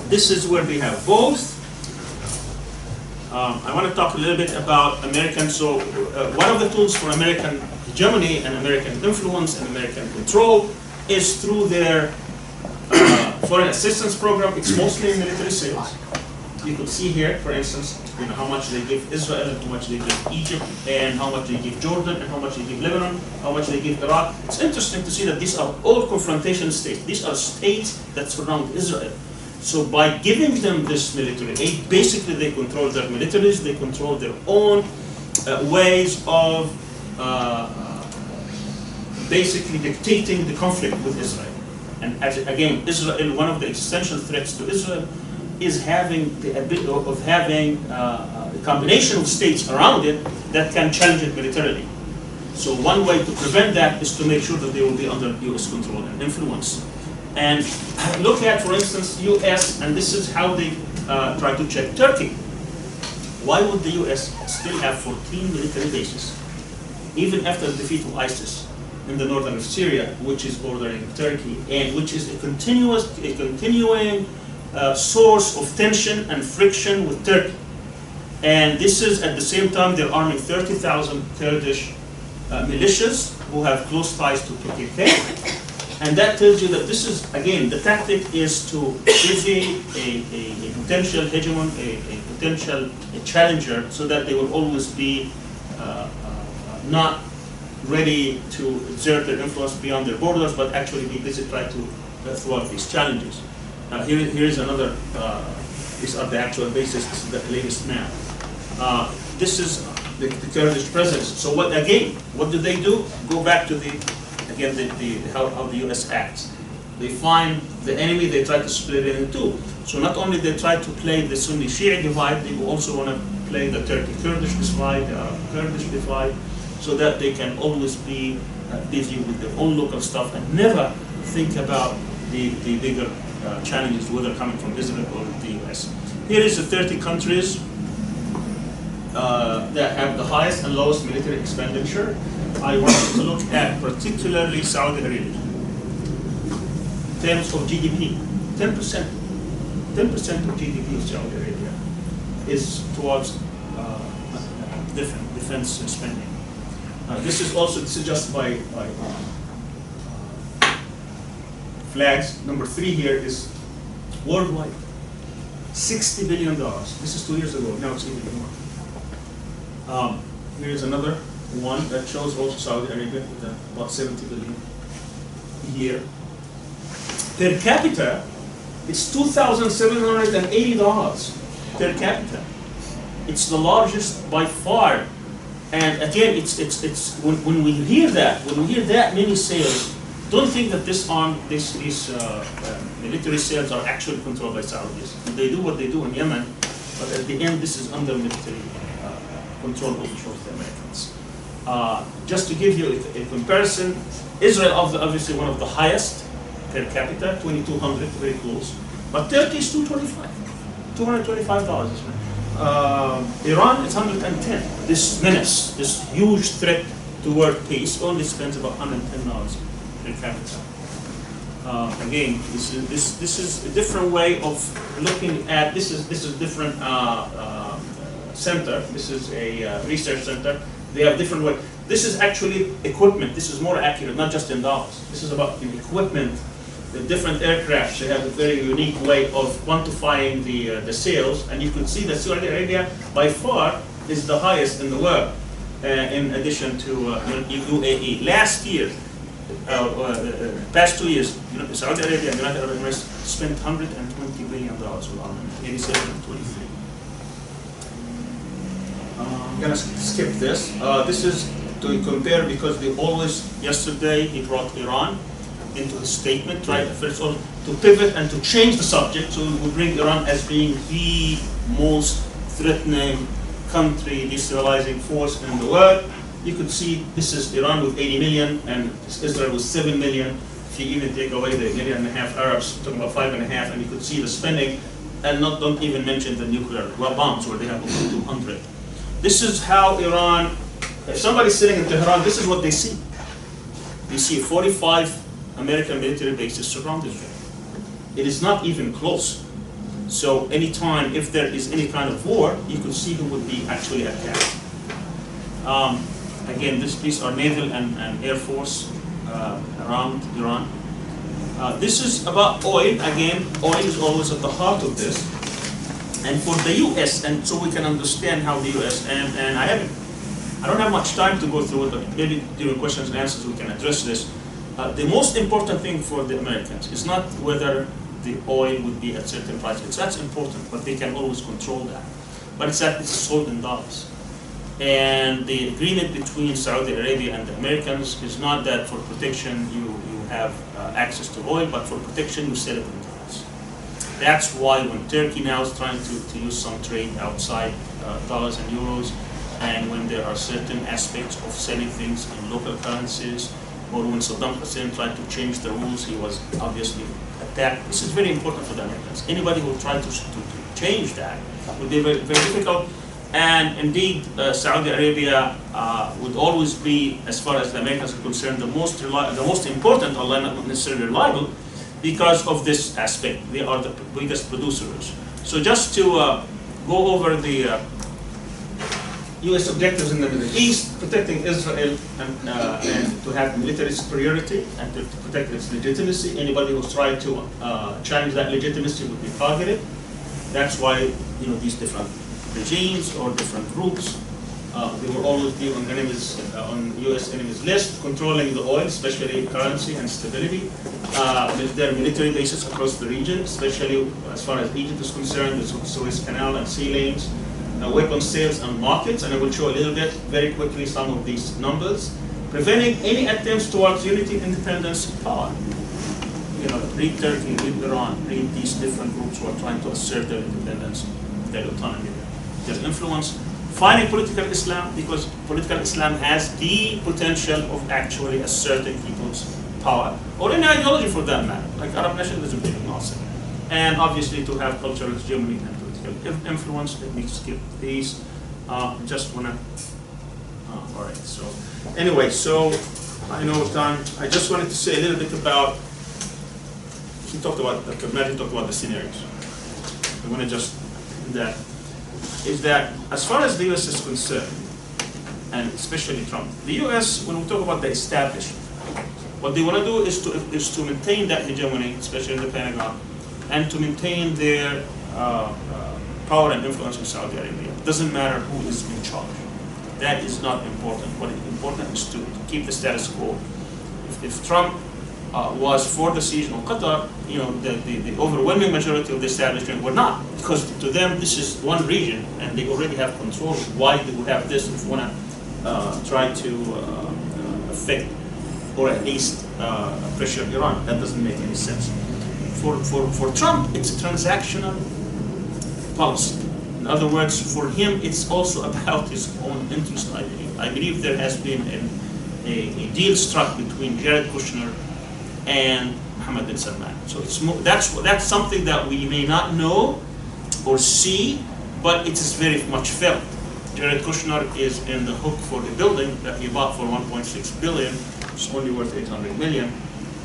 this is where we have both. I want to talk a little bit about American. So one of the tools for American hegemony and American influence and American control is through their foreign assistance program. It's mostly military sales. You could see here, for instance, how much they give Israel, and how much they give Egypt, and how much they give Jordan, and how much they give Lebanon, how much they give Iraq. It's interesting to see that these are all confrontation states. These are states that surround Israel. So by giving them this military aid, basically they control their militaries, they control their own ways of basically dictating the conflict with Israel. And again, Israel, one of the existential threats to Israel is having the ability of having a combination of states around it that can challenge it militarily. So one way to prevent that is to make sure that they will be under US control and influence. And look at, for instance, US, and this is how they try to check Turkey. Why would the US still have 14 military bases, even after the defeat of ISIS in the northern of Syria, which is bordering Turkey, and which is a continuing source of tension and friction with Turkey. And this is, at the same time, they're arming 30,000 Kurdish militias who have close ties to PKK. And that tells you that this is, again, the tactic is to give a potential hegemon, a potential challenger, so that they will always be not ready to exert their influence beyond their borders, but actually be busy trying to thwart these challenges. Here is another, these are the actual bases, this is the latest map. This is the Kurdish presence. So what do they do? Go back to how the US acts. They find the enemy, they try to split it in two. So not only they try to play the Sunni Shia divide, they also want to play the Turkish-Kurdish divide, the Arab-Kurdish divide, so that they can always be busy with their own local stuff and never think about the bigger challenges, whether coming from Israel or the US. Here is the 30 countries that have the highest and lowest military expenditure. I want to look at particularly Saudi Arabia. In terms of GDP, 10% of GDP of Saudi Arabia is towards defense spending. This is just by flags. Number 3 here is worldwide. $60 billion. This is 2 years ago. Now it's even more. Here's another one that shows also Saudi Arabia with about 70 billion a year. Per capita, it's $2,780 per capita. It's the largest by far. And again, it's when we hear that many sales, don't think that these military sales are actually controlled by Saudis. They do what they do in Yemen, but at the end, this is under military control of the Americans. Just to give you a comparison, Israel obviously one of the highest per capita, 2,200, very close. But Turkey is $225. Iran is 110. This menace, this huge threat toward peace, only spends about $110 per capita. Again, this is a different way of looking at. This is a different center. This is a research center. They have different way. This is actually equipment. This is more accurate, not just in dollars. This is about equipment. The different aircraft, they have a very unique way of quantifying the sales, and you could see that Saudi Arabia by far is the highest in the world, in addition to UAE. Last year, past 2 years, Saudi Arabia and the United Arab Emirates spent $120 billion with armament, 87 and 23. I'm going to skip this. This is to compare because they always, yesterday he brought Iran into his statement, right? First of all, to pivot and to change the subject, so we bring Iran as being the most threatening country, destabilizing force in the world. You could see this is Iran with 80 million and Israel with 7 million. If you even take away the 1.5 million Arabs, talking about 5.5, and you could see the spending, and don't even mention the nuclear bombs where they have over 200. This is how Iran, if somebody's sitting in Tehran, this is what they see. They see 45 American military bases surrounded there. It is not even close. So anytime, if there is any kind of war, you could see who would be actually attacked. Again, these are naval and air force around Iran. This is about oil. Again, oil is always at the heart of this. And for the U.S., and so we can understand how the U.S. and I don't have much time to go through it, but maybe during questions and answers we can address this. The most important thing for the Americans is not whether the oil would be at certain prices. That's important, but they can always control that. But it's that it's sold in dollars. And the agreement between Saudi Arabia and the Americans is not that for protection you have access to oil, but for protection you sell it in dollars. That's why when Turkey now is trying to use some trade outside dollars and euros, and when there are certain aspects of selling things in local currencies, or when Saddam Hussein tried to change the rules, he was obviously attacked. This is very important for the Americans. Anybody who tried to change that would be very, very difficult. And indeed, Saudi Arabia would always be, as far as the Americans are concerned, the most important, although not necessarily reliable, because of this aspect. They are the biggest producers. So just to go over the U.S. objectives in the Middle East, protecting Israel and to have military superiority and to protect its legitimacy. Anybody who's tried to challenge that legitimacy would be targeted. That's why these different regimes or different groups, they will always be on U.S. enemies list, controlling the oil, especially currency and stability. There are military bases across the region, especially as far as Egypt is concerned, the Suez Canal and sea lanes. Weapons sales and markets, and I will show a little bit very quickly some of these numbers. Preventing any attempts towards unity, independence, power. Read Turkey, read Iran, read these different groups who are trying to assert their independence, their autonomy, their influence. Fighting political Islam, because political Islam has the potential of actually asserting people's power, or any ideology for that matter, like Arab nationalism, big nonsense. And obviously to have cultural hegemony and influence. Let me skip these. Just wanna. All right. So, anyway, so I know time. I just wanted to say a little bit about. He talked about the scenarios. I want to just that is that as far as the U.S. is concerned, and especially Trump, the U.S. when we talk about the establishment, what they want to do is to maintain that hegemony, especially in the Pentagon, and to maintain their power and influence in Saudi Arabia. It doesn't matter who is in charge. That is not important. What is important is to keep the status quo. If Trump was for the siege on Qatar, the overwhelming majority of the establishment were not, because to them this is one region and they already have control. Why do we have this if we want to try to affect or at least pressure Iran? That doesn't make any sense. For Trump, it's a transactional policy. In other words, for him, it's also about his own interest. I believe there has been a deal struck between Jared Kushner and Mohammed bin Salman. So that's something that we may not know or see, but it is very much felt. Jared Kushner is in the hook for the building that he bought for 1.6 billion. It's only worth 800 million,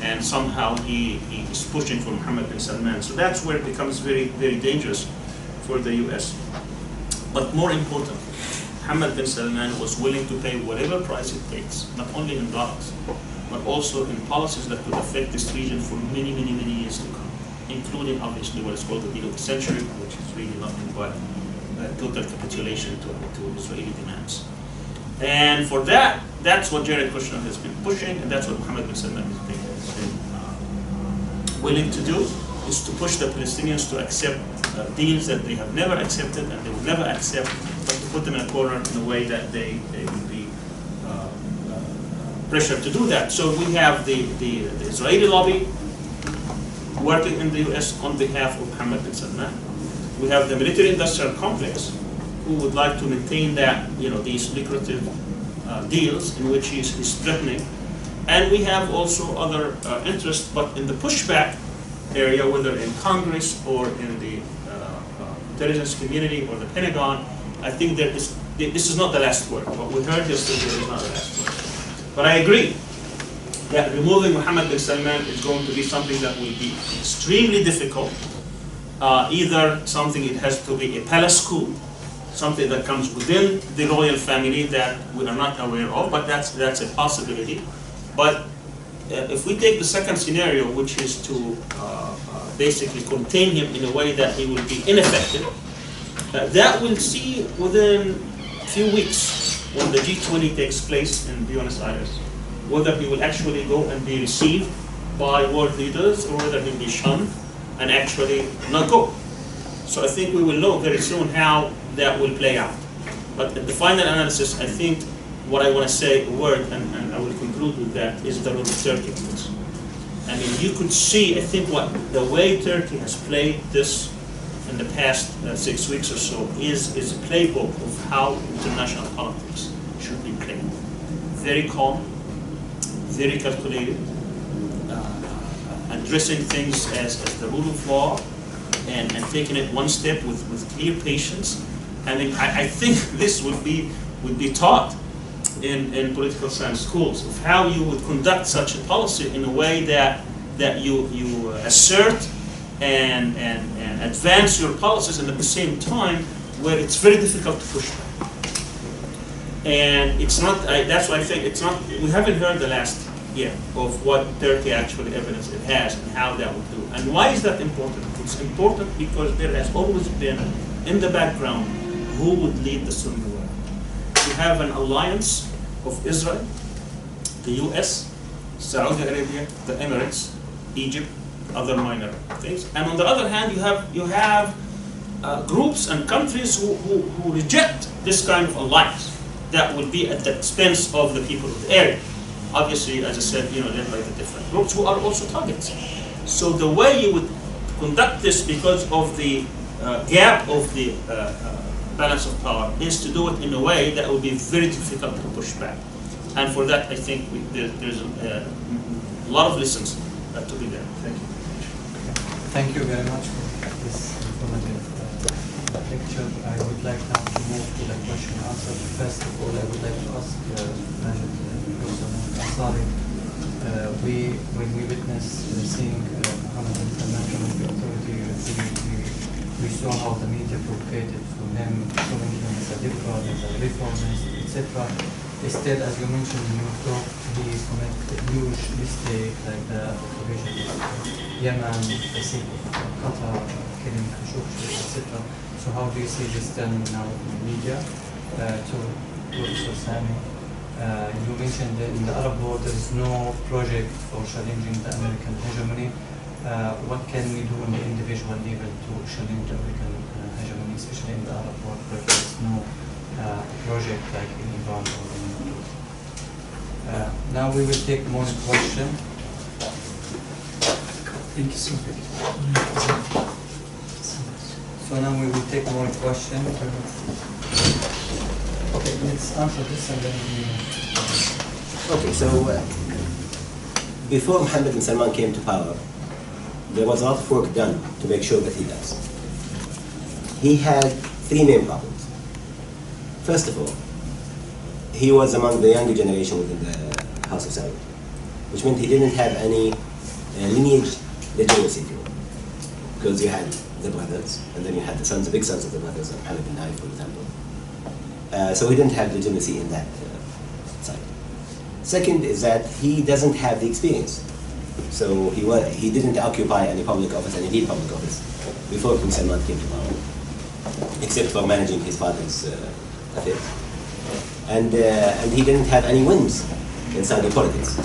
and somehow he is pushing for Mohammed bin Salman. So that's where it becomes very, very dangerous for the US. But more important, Mohammed bin Salman was willing to pay whatever price it takes, not only in dollars, but also in policies that could affect this region for many, many, many years to come, including obviously what is called the deal of the century, which is really nothing but total capitulation to Israeli demands. And for that, that's what Jared Kushner has been pushing, and that's what Mohammed bin Salman has been willing to do, is to push the Palestinians to accept deals that they have never accepted and they will never accept, but to put them in a corner in a way that they will be pressured to do that. So we have the Israeli lobby working in the US on behalf of Mohammed bin Salman. We have the military-industrial complex who would like to maintain that, these lucrative deals in which he's threatening. And we have also other interests, but in the pushback area, whether in Congress or in the intelligence community or the Pentagon, I think this is not the last word. What we heard yesterday is not the last word. But I agree that removing Mohammed bin Salman is going to be something that will be extremely difficult. Either something, it has to be a palace coup, something that comes within the royal family that we are not aware of, but that's a possibility. But if we take the second scenario, which is to basically contain him in a way that he will be ineffective, that we'll see within a few weeks when the G20 takes place in Buenos Aires, whether he will actually go and be received by world leaders or whether he'll be shunned and actually not go. So I think we will know very soon how that will play out. But at the final analysis, I think what I want to say, a word, and I will conclude with that, is the role of Turkey in this. I mean, you could see, I think, the way Turkey has played this in the past 6 weeks or so is a playbook of how international politics should be played. Very calm, very calculated, addressing things as the rule of law, and taking it one step with clear patience. I mean, I think this would be taught in political science schools, of how you would conduct such a policy in a way that you assert and advance your policies, and at the same time where it's very difficult to push back. And it's not, that's why I think it's not, we haven't heard the last year of what Turkey actually evidence it has and how that would do. And why is that important? It's important because there has always been in the background who would lead the Sunni world. You have an alliance of Israel, the US, Saudi Arabia, the Emirates, Egypt, other minor things. And on the other hand, you have groups and countries who reject this kind of alliance that would be at the expense of the people of the area. Obviously, as I said, led by the different groups who are also targets. So the way you would conduct this, because of the gap of the balance of power, is to do it in a way that will be very difficult to push back. And for that, I think there's a lot of lessons to be there. Thank you. Thank you very much for this informative lecture. I would like now to move to the question and answer. First of all, I would like to ask Majed Al-Ansari, when we witnessed seeing Mohammed bin Salman from the authority, we saw how the media propagated from him, showing him as a liberal, as a reformist, etc. Instead, as you mentioned in your talk, he committed a huge mistake, like the provision of Yemen, the sake of Qatar, killing Khashoggi, etc. So how do you see this done now in the media? To Sami, you mentioned that in the Arab world there is no project for challenging the American hegemony. What can we do on the individual level to challenge the American hegemony, especially in the Arab world where there is no project like in Iran or in now we will take more question. Thank you so much. So now we will take more question. Okay, let's answer this and then we... Okay, so before Mohammed bin Salman came to power, there was a lot of work done to make sure that he does. He had three main problems. First of all, he was among the younger generation within the House of Saudi, which meant he didn't have any lineage legitimacy to it. Because you had the brothers, and then you had the sons, the big sons of the brothers, like Mohammed bin Naif, for example. So he didn't have legitimacy in that side. Second is that he doesn't have the experience. So he didn't occupy any public office, any deep public office, before King Salman came to power, except for managing his father's affairs. And he didn't have any wins in Saudi politics.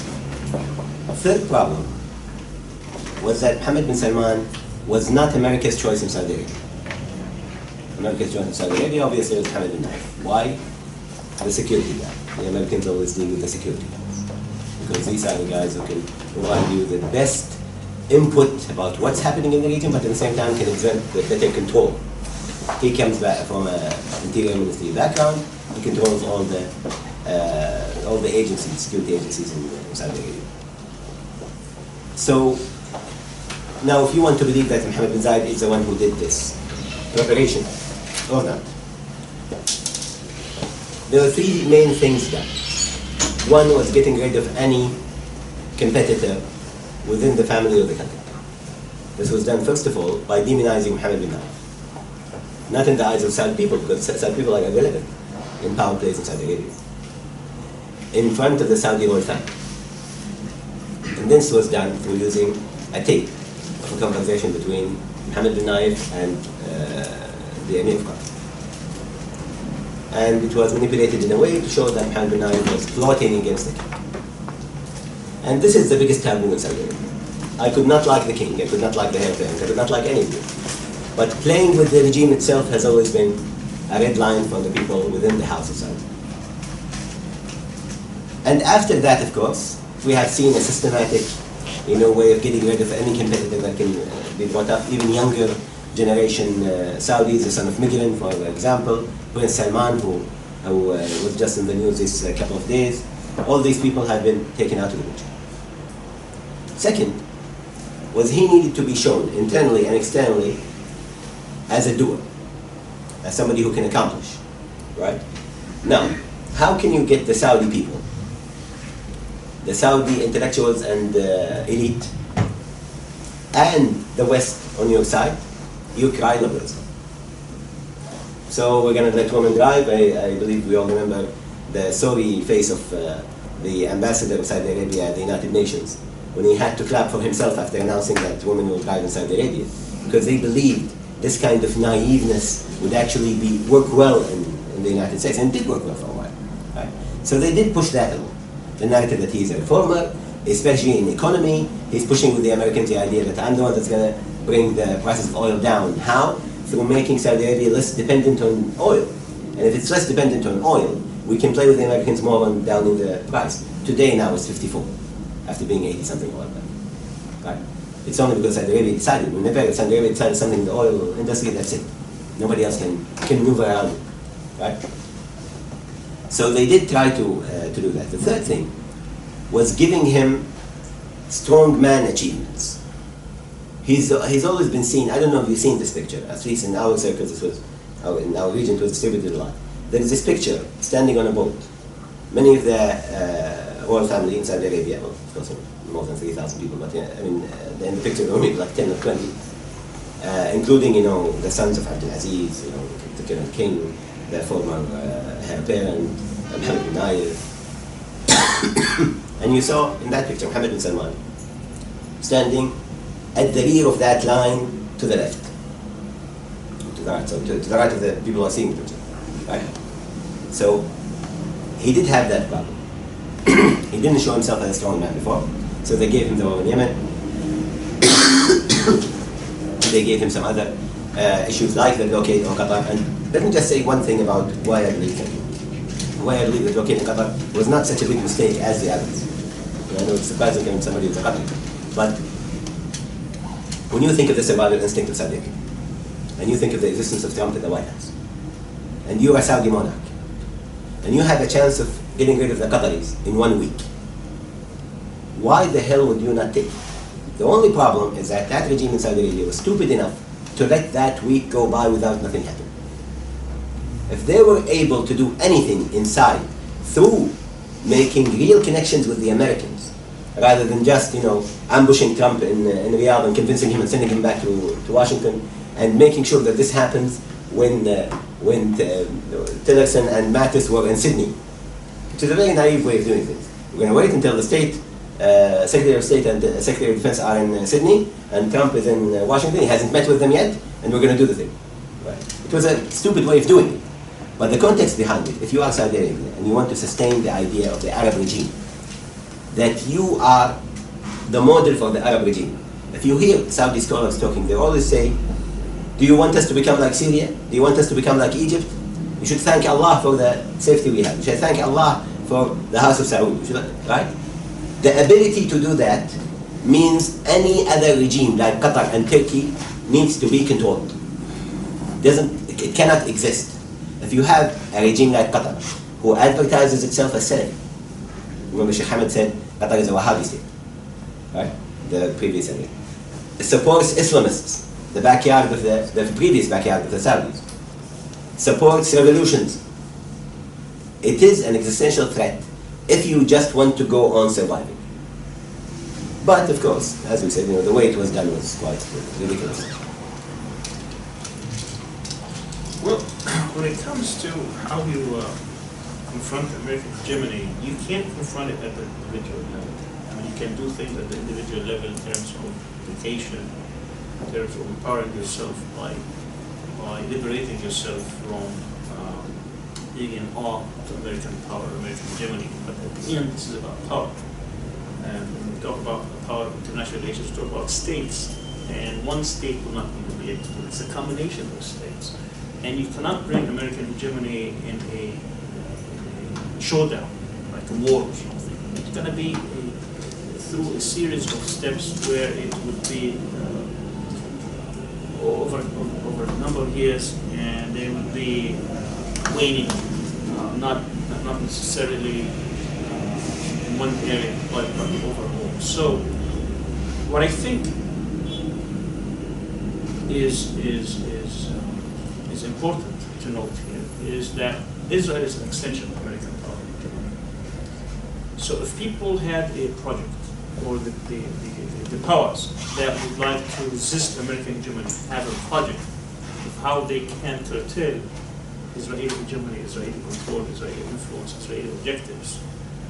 Third problem was that Mohammed bin Salman was not America's choice in Saudi Arabia. America's choice in Saudi Arabia obviously was Mohammed bin Naif. Why? The security guy. The Americans always deal with the security guys, because these are the guys who can provide you the best input about what's happening in the region, but at the same time can exert the better control. He comes back from an interior ministry background. He controls all the agencies, security agencies in Saudi Arabia. So now, if you want to believe that Mohammed bin Zayed is the one who did this preparation or not, there were three main things done. One was getting rid of any competitor within the family of the country. This was done, first of all, by demonizing Mohammed bin Naif. Not in the eyes of Saudi people, because Saudi people are irrelevant in power plays in Saudi Arabia. In front of the Saudi royal family. And this was done through using a tape of a conversation between Mohammed bin Naif and the Emir of Qatar. And it was manipulated in a way to show that Mohammed bin Naif was plotting against the king. And this is the biggest taboo in Saudi Arabia. I could not like the king, I could not like the heir apparent, I could not like any of them. But playing with the regime itself has always been a red line for the people within the House of Saudi. And after that, of course, we have seen a systematic, way of getting rid of any competitor that can be brought up. Even younger generation Saudis, the son of migrant, for example, Prince Salman, who was just in the news this couple of days. All these people have been taken out of the picture. Second, was he needed to be shown internally and externally as a doer, as somebody who can accomplish, right? Now, how can you get the Saudi people, the Saudi intellectuals and elite, and the West on your side? You cry liberalism. So we're going to let women drive. I believe we all remember the sorry face of the ambassador of Saudi Arabia at the United Nations when he had to clap for himself after announcing that women will drive in Saudi Arabia, because they believed this kind of naiveness would actually work well in the United States, and did work well for a while. Right? So they did push that along. The narrative that he's a reformer, especially in the economy. He's pushing with the Americans the idea that I'm the one that's going to bring the prices of oil down. How? Through making Saudi Arabia less dependent on oil. And if it's less dependent on oil, we can play with the Americans more on downing the price. Today now it's 54, after being 80-something oil. Right? It's only because Saudi Arabia decided. Whenever Saudi Arabia decided something in the oil industry, that's it. Nobody else can move around it. Right? So they did try to do that. The third thing was giving him strongman achievements. He's always been seen, I don't know if you've seen this picture, at least in our circles, in our region it was distributed a lot. There is this picture, standing on a boat. Many of the royal family in Saudi Arabia, well, of course more than 3,000 people, but yeah, I mean, in the picture there were maybe like 10 or 20, including, the sons of Abdul Aziz, the current king, the former heir apparent, Mohammed bin Naif. And you saw in that picture Mohammed bin Salman standing at the rear of that line to the left. to the right, so to the right of the people who are seeing the picture, right? So he did have that problem. He didn't show himself as a strong man before, so they gave him the war in Yemen. They gave him some other issues like the blockade on Qatar. And let me just say one thing about why I believe that. Why I believe the blockade in Qatar was not such a big mistake as the others. I know it's surprising when somebody who's a Qatari, but when you think of the survival instinct of Saudi Arabia, and you think of the existence of Trump in the White House, and you are a Saudi monarch, and you have a chance of getting rid of the Qataris in 1 week, why the hell would you not take it? The only problem is that that regime in Saudi Arabia was stupid enough to let that week go by without nothing happening. If they were able to do anything inside through making real connections with the Americans, rather than just, ambushing Trump in Riyadh and convincing him and sending him back to Washington, and making sure that this happens when Tillerson and Mattis were in Sydney, which is a very naive way of doing things. We're going to wait until the Secretary of State and the Secretary of Defense are in Sydney, and Trump is in Washington. He hasn't met with them yet, and we're going to do the thing. Right? It was a stupid way of doing it. But the context behind it, if you are Saudi Arabia and you want to sustain the idea of the Arab regime, that you are the model for the Arab regime. If you hear Saudi scholars talking, they always say, do you want us to become like Syria? Do you want us to become like Egypt? You should thank Allah for the safety we have. You should thank Allah for the House of Saud. Right? The ability to do that means any other regime like Qatar and Turkey needs to be controlled. It cannot exist. If you have a regime like Qatar, who advertises itself as Salafi, remember Sheikh Hamad said Qatar is a Wahhabi state, right? The previous area. It supports Islamists, the previous backyard of the Saudis. Supports revolutions. It is an existential threat if you just want to go on surviving. But of course, as we said, the way it was done was quite ridiculous. Well, when it comes to how you confront American hegemony, you can't confront it at the individual level. I mean, you can do things at the individual level in terms of education, in terms of empowering yourself by liberating yourself from being in awe of American power, American hegemony. But at the end, this is about power. And when we talk about the power of international relations, we talk about states. And one state will not be able to do it. It's a combination of states. And you cannot bring American hegemony in a showdown, like a war or something. It's going to be through a series of steps where it would be over a number of years, and they would be waning, not necessarily in one area, but overall. So, what I think is important to note here is that Israel is an extension of American power. So if people had a project, or the powers that would like to resist American hegemony have a project of how they can curtail Israeli hegemony, Israeli control, Israeli influence, Israeli objectives,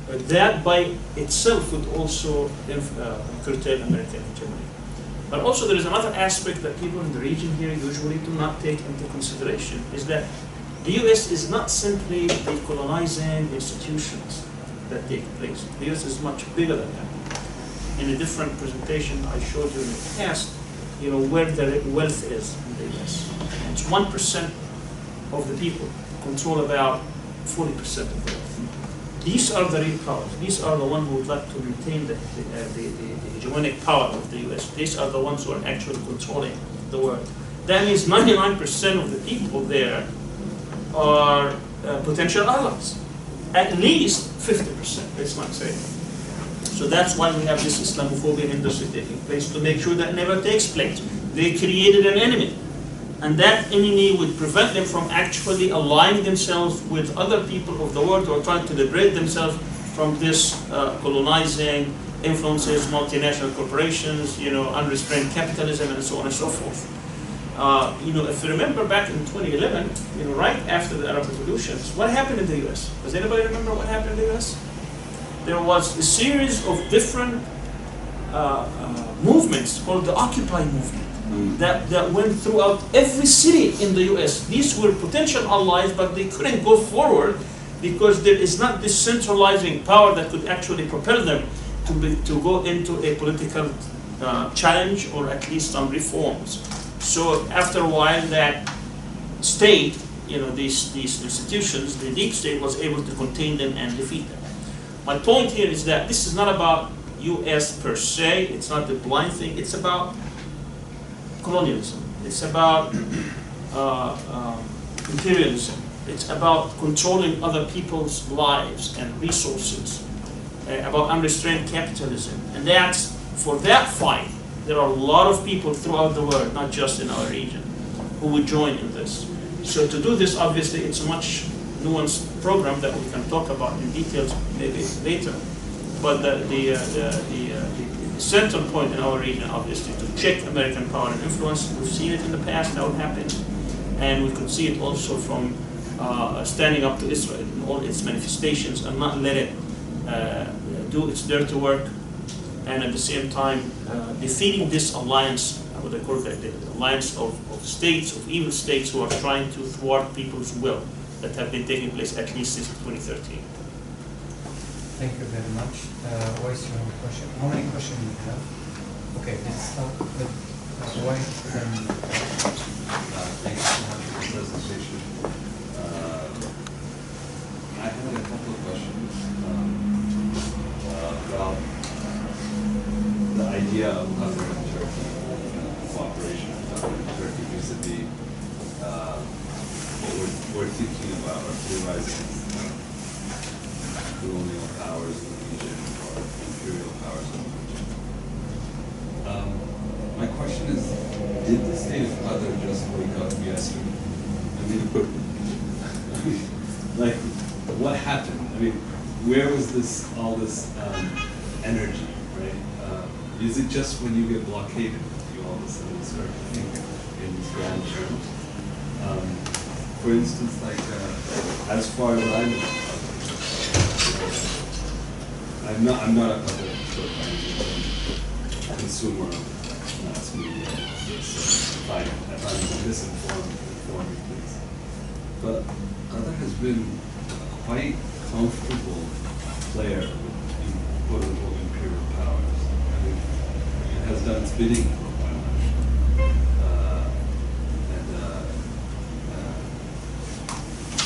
that by itself would also curtail American hegemony. But also there is another aspect that people in the region here usually do not take into consideration, is that the US is not simply the colonizing institutions that take place. The US is much bigger than that. In a different presentation I showed you in the past, where the wealth is in the US. It's 1% of the people control about 40% of the wealth. These are the real powers. These are the ones who would like to maintain the hegemonic power of the US. These are the ones who are actually controlling the world. That means 99% of the people there are potential allies. At least 50%, let's not say. So that's why we have this Islamophobia industry taking place, to make sure that never takes place. They created an enemy. And that enemy would prevent them from actually aligning themselves with other people of the world who are trying to liberate themselves from this colonizing influences, multinational corporations, unrestrained capitalism, and so on and so forth. If you remember back in 2011, right after the Arab revolutions, what happened in the US? Does anybody remember what happened in the US? There was a series of different movements called the Occupy movement. that went throughout every city in the US. These were potential allies, but they couldn't go forward because there is not this centralizing power that could actually propel them to go into a political challenge or at least some reforms. So after a while, that state, these institutions, the deep state was able to contain them and defeat them. My point here is that this is not about US per se, it's not a blind thing, it's about colonialism, it's about imperialism, it's about controlling other people's lives and resources, about unrestrained capitalism. And that's, for that fight, there are a lot of people throughout the world, not just in our region, who would join in this. So to do this, obviously, it's a much nuanced program that we can talk about in details maybe later. But the central point in our region, obviously, to check American power and influence. We've seen it in the past, how it happened. And we could see it also from standing up to Israel in all its manifestations and not let it do its dirty work. And at the same time, defeating this alliance, what I call it, the alliance of states, of evil states who are trying to thwart people's will that have been taking place at least since 2013. Thank you very much. Wais, you have a question? How many questions do you have? Okay, let's start with Wais. Thank you so much for the presentation. I had a couple of questions about the idea of Qatar and Turkey, cooperation with Qatar and Turkey vis-a-vis what we're thinking about or theorizing colonial powers in the region or imperial powers in the region. My question is, did the state of Qatar just wake up yesterday? I mean, like, what happened? I mean, where was all this energy, right? Is it just when you get blockaded you all of a sudden start to think in these grand terms? For instance, like, as far as I'm not a public consumer of mass media, so I find misinformed, informing things. But Qatar has been a quite comfortable player in quote-unquote imperial powers. I mean, it has done its bidding for a while.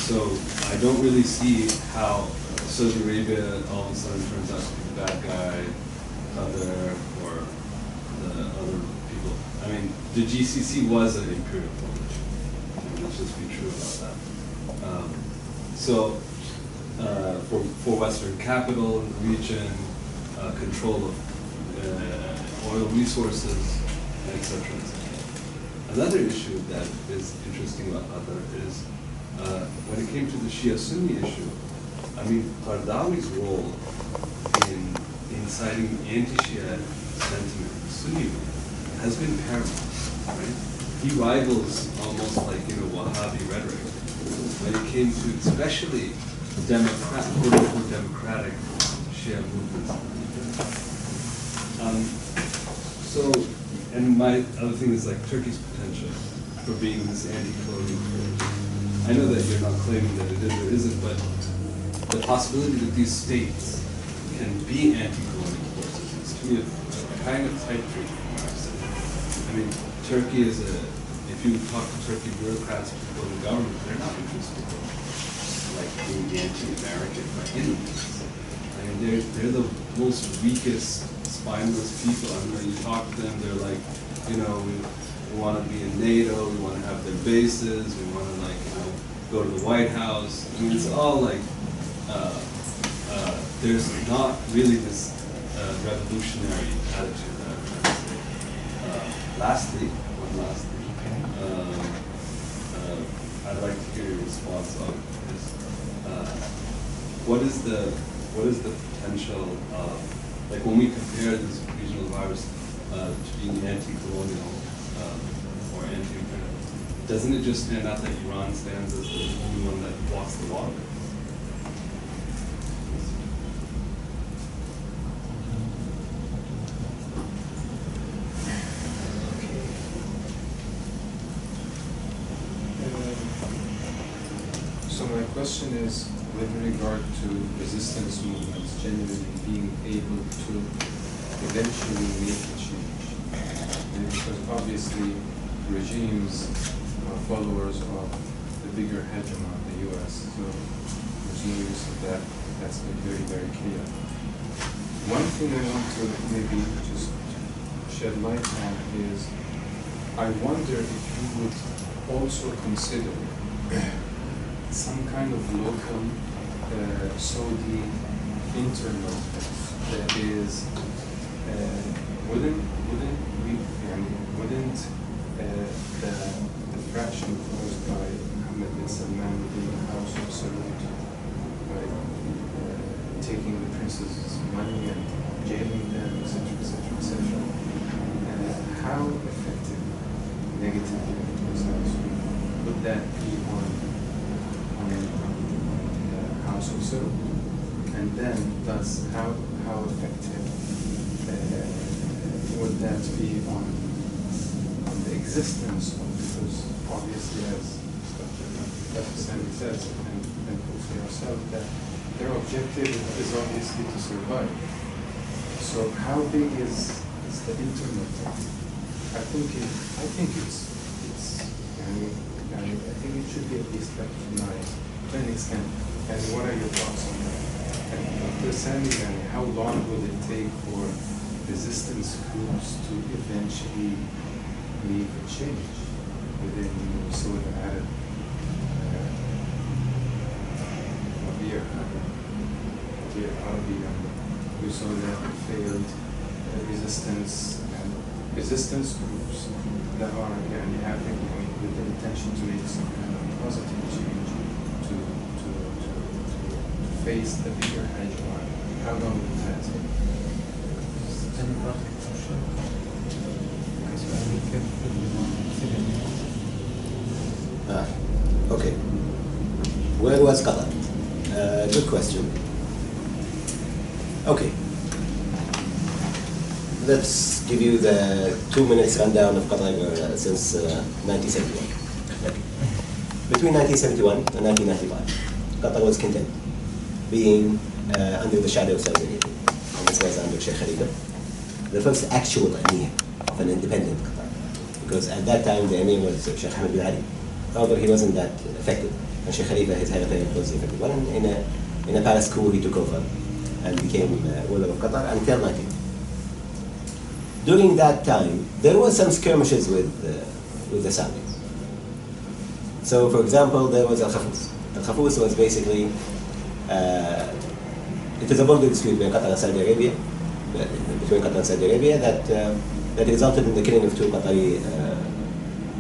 So I don't really see how Saudi Arabia all of a sudden turns out to be the bad guy, Qatar, or the other people. I mean, the GCC was an imperial coalition. Let's just be true about that. For Western capital in the region, control of oil resources, etc. Another issue that is interesting about Qatar is when it came to the Shia-Sunni issue, I mean, Qardawi's role in inciting anti-Shia sentiment in the Sunni movement has been paramount, right? He rivals almost like, Wahhabi rhetoric when it came to especially quote-unquote democratic Shia movements. And my other thing is like Turkey's potential for being this anti-colonial force. I know that you're not claiming that it is or isn't, but the possibility that these states can be anti-colonial forces is to me a kind of tight dream from our side. I mean, Turkey is if you talk to Turkey bureaucrats, people in the government, they're not interested in like being anti-American by any means. I mean, they're the most weakest, spineless people. I mean, when you talk to them, they're like, we want to be in NATO, we want to have their bases, we want to go to the White House. I mean, it's all like, there's not really this revolutionary attitude that I'm trying to say. Lastly, I'd like to hear your response on this. What is the potential of, like when we compare this regional virus to being anti-colonial or anti-imperial, doesn't it just stand out that Iran stands as the only one that walks the walk? So my question is, with regard to resistance movements generally being able to eventually make a change, and because obviously regimes are followers of the bigger hegemon, the U.S. So regimes that's been very, very clear. One thing I want to maybe just shed light on is, I wonder if you would also consider some kind of local Saudi internal that is wouldn't the fraction caused by Mohammed bin Salman within the House of Saud by taking the prince's money and jailing them, etc., etc., etc. How effective negatively would that be on the House of Saud? And then, thus, how effective would that be on the existence of, because obviously, as Dr. Sami says, and hopefully ourselves, that their objective is obviously to survive. So how big is the internet? I think it should be at least recognized to an extent. And what are your thoughts on that? And Dr. Sami, how long will it take for resistance groups to eventually leave a change within Saudi Arab Arabian? We saw that failed resistance groups that are having with the intention to make some kind of positive change to face the bigger hegemon. How long will that take? Any further question? Okay. Where was Qatar? Good question. Okay. Let's give you the 2 minutes rundown of Qatar since 1971. Okay. Between 1971 and 1995, Qatar was content being under the shadow of Saudi Arabia. And this was under Sheikh Khalifa, the first actual emir of an independent Qatar. Because at that time the emir was Sheikh Ahmed bin Ali. However, he wasn't that effective. And Sheikh Khalifa, his head of state, was effective. Well, in a palace coup, he took over and became ruler of Qatar until 19. During that time, there were some skirmishes with the Saudis. So, for example, there was Al-Khafus. Al-Khafus was basically, it is a border dispute between Qatar and Saudi Arabia, that resulted in the killing of 2 Qatari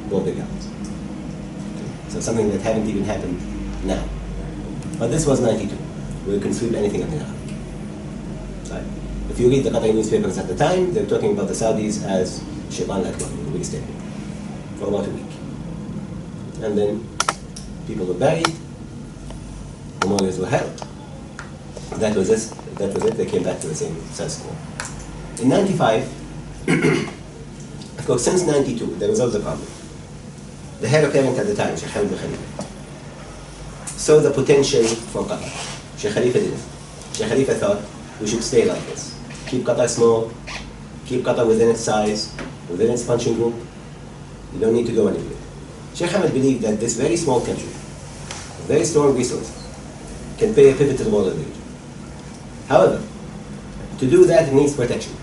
border guards. So something that hadn't even happened now. But this was 92. We can sweep anything up in Iraq. Right? If you read the Qatari newspapers at the time, they were talking about the Saudis as Shaitan al-Akbar, the biggest enemy, for about a week. And then people were buried, memorials were held. That was it, they came back to the same status quo. In 95, of course, since 92, there was always a problem. The head of parent at the time, Sheikh Hamid bin Khalifa, saw the potential for Qatar. Sheikh Khalifa didn't. Sheikh Khalifa thought we should stay like this. Keep Qatar small, keep Qatar within its size, within its punching group. You don't need to go anywhere. Sheikh Hamid believed that this very small country, very strong resources, can play a pivotal role in the region. However, to do that, it needs protection.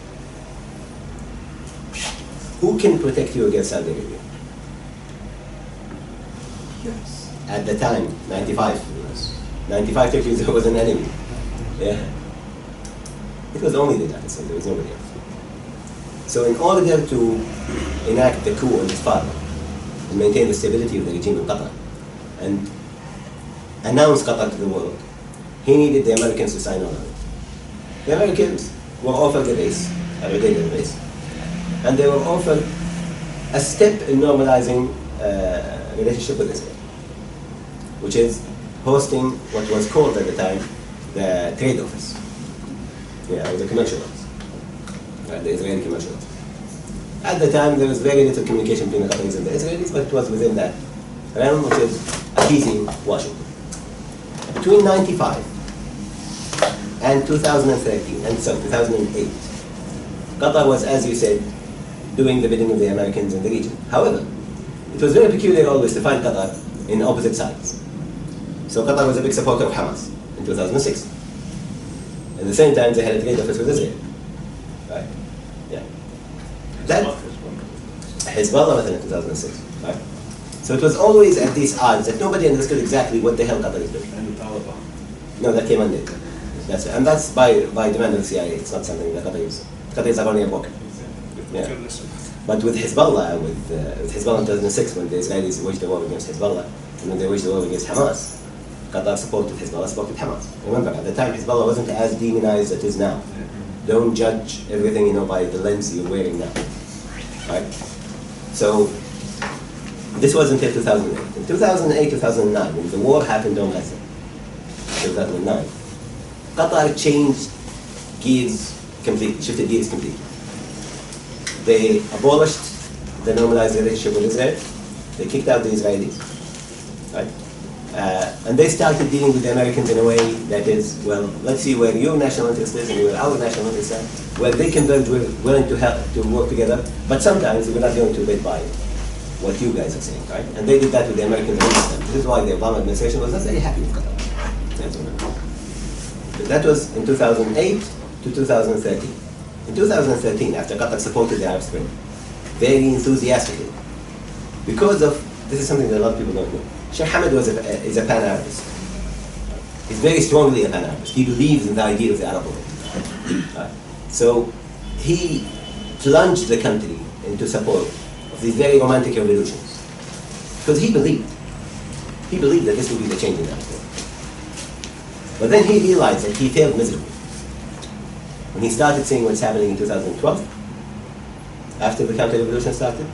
Who can protect you against Saudi Arabia? Yes. At the time, 95. 95 Turkey was an enemy. Yeah. It was only the United States, there was nobody else. So in order to enact the coup on his father and maintain the stability of the regime in Qatar and announce Qatar to the world, he needed the Americans to sign on it. The Americans were offered a base, a Rhodanian base, and they were offered a step in normalizing relationship with Israel, which is hosting what was called at the time the trade office. Yeah, it was a commercial office, the Israeli commercial office. At the time, there was very little communication between the Qataris and the Israelis, but it was within that realm, which is appeasing Washington. between 95 and 2013, and so 2008, Qatar was, as you said, doing the bidding of the Americans in the region. However, it was very peculiar always to find Qatar in opposite sides. So Qatar was a big supporter of Hamas in 2006. At the same time, they had a trade office with Israel. Right? Yeah. That Hezbollah in 2006. Right? So it was always at these odds that nobody understood exactly what the hell Qatar is doing. And the Taliban. No, that came on later. That's by demand of the CIA. It's not something that Qatar is. Qatar is only a broker. Yeah. But with Hezbollah, with Hezbollah in 2006, when the Israelis waged the war against Hezbollah, and when they waged the war against Hamas, Qatar supported Hezbollah, supported Hamas. Remember, at the time, Hezbollah wasn't as demonized as it is now. Don't judge everything, by the lens you're wearing now. Right? So, this was until 2008. In 2008, 2009, when the war happened on Gaza, 2009, Qatar changed gears completely, shifted gears completely. They abolished the normalized relationship with Israel. They kicked out the Israelis. Right? And they started dealing with the Americans in a way that is, well, let's see where your national interest is and where our national interest is, where they converge, we're willing to help, to work together, but sometimes we're not going to abide by what you guys are saying, right? And they did that with the Americans against them. This is why the Obama administration was not very happy with Qatar. But that was in 2008 to 2013. In 2013, after Qatar supported the Arab Spring, very enthusiastically, because of, this is something that a lot of people don't know, Sheikh Hamad is a pan-Arabist. He's very strongly a pan-Arabist. He believes in the idea of the Arab world. So he plunged the country into support of these very romantic revolutions. Because he believed that this would be the change in the Arab world. But then he realized that he failed miserably. When he started seeing what's happening in 2012, after the counter-revolution started,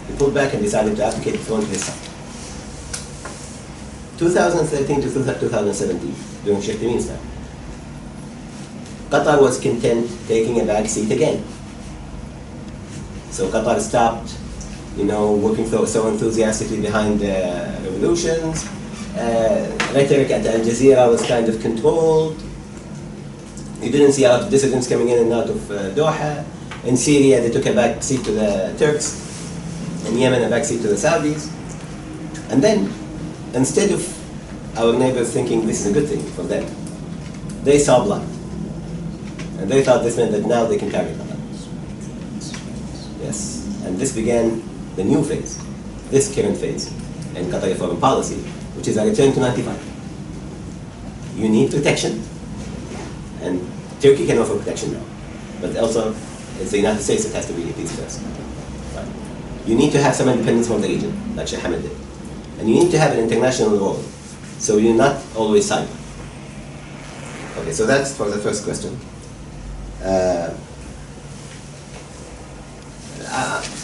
he pulled back and decided to abdicate the throne to his son. 2013 to 2017, during Sheikh Tamim's time, Qatar was content taking a back seat again. So Qatar stopped, working so enthusiastically behind revolutions. Rhetoric at Al Jazeera was kind of controlled. You didn't see a lot of dissidents coming in and out of Doha. In Syria, they took a back seat to the Turks. In Yemen, a back seat to the Saudis. And then, instead of our neighbors thinking this is a good thing for them, they saw blood. And they thought this meant that now they can carry it on. Yes. And this began the new phase, this current phase in Qatari foreign policy, which is a return to 95. You need protection, and Turkey can offer protection now. But also, it's the United States that has to be peace first. Right? You need to have some independence from the region, like Sheikh Hamad did. And you need to have an international role, so you're not always silent. Okay, so that's for the first question.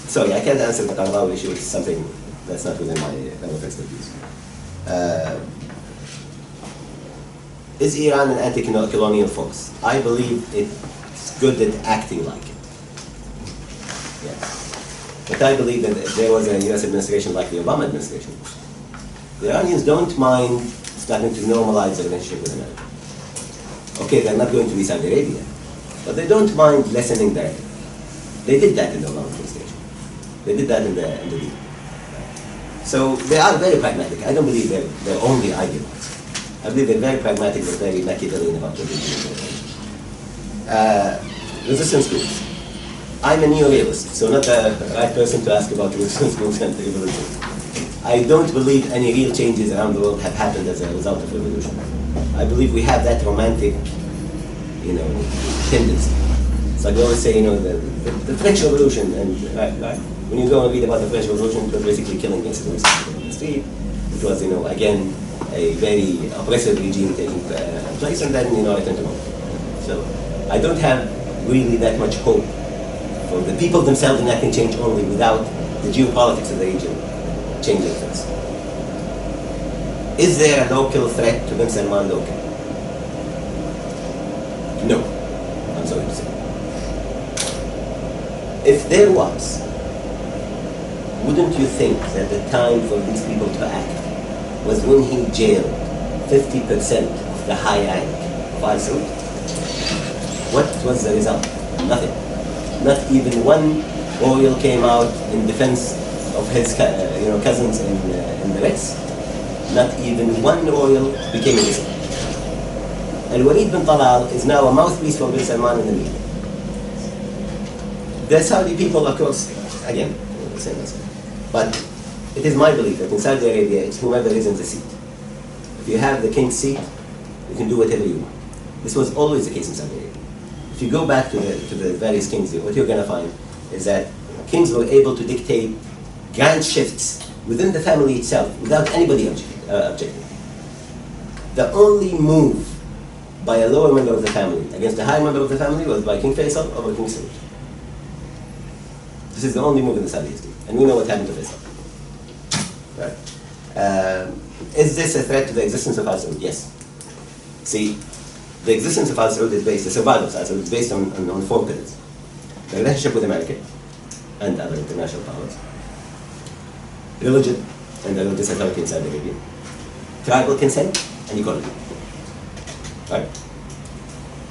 Sorry, I can't answer the Qaradawi issue, which is something that's not within my level of expertise. Is Iran an anti-colonial force? I believe it's good at acting like it. Yes. But I believe that if there was a US administration like the Obama administration, the Iranians don't mind starting to normalize the relationship with America. Okay, they're not going to be Saudi Arabia, but they don't mind lessening their. They did that in the Obama administration. They did that in the deal. So they are very pragmatic. I don't believe they're only ideologues. I believe they're very pragmatic, but very Machiavellian about what they do. Resistance groups. I'm a neo-realist, so not the right person to ask about resistance groups and the revolution. I don't believe any real changes around the world have happened as a result of revolution. I believe we have that romantic, tendency. It's like we always say, the French Revolution, and right? When you go and read about the French Revolution, it was basically killing innocent people in the street. It was, again, a very oppressive regime taking place, and then, it turned around. So I don't have really that much hope for the people themselves, and that can change only without the geopolitics of the region changing first. Is there a local threat to Bin Salman local? No, I'm sorry to say. If there was, wouldn't you think that the time for these people to act was when he jailed 50% of the high rank of Al Saud. What was the result? Nothing. Not even one oil came out in defense of his cousins in the West. Not even one oil became a Muslim. Al-Walid bin Talal is now a mouthpiece for bin Salman in the media. The Saudi people, of course, again, the same as. But it is my belief that in Saudi Arabia, it's whoever is in the seat. If you have the king's seat, you can do whatever you want. This was always the case in Saudi Arabia. If you go back to the various kings, what you're going to find is that kings were able to dictate grand shifts within the family itself without anybody objecting. The only move by a lower member of the family against a higher member of the family was by King Faisal over King Saud. This is the only move in the Saudi history, and we know what happened to Faisal. Right. Is this a threat to the existence of Al Saud? Yes. See, the existence of Al Saud is based, the survival of Al Saud is based on 4 pillars. The relationship with America and other international powers, religion and the religious authority in Saudi Arabia, tribal consent, and economy. Right?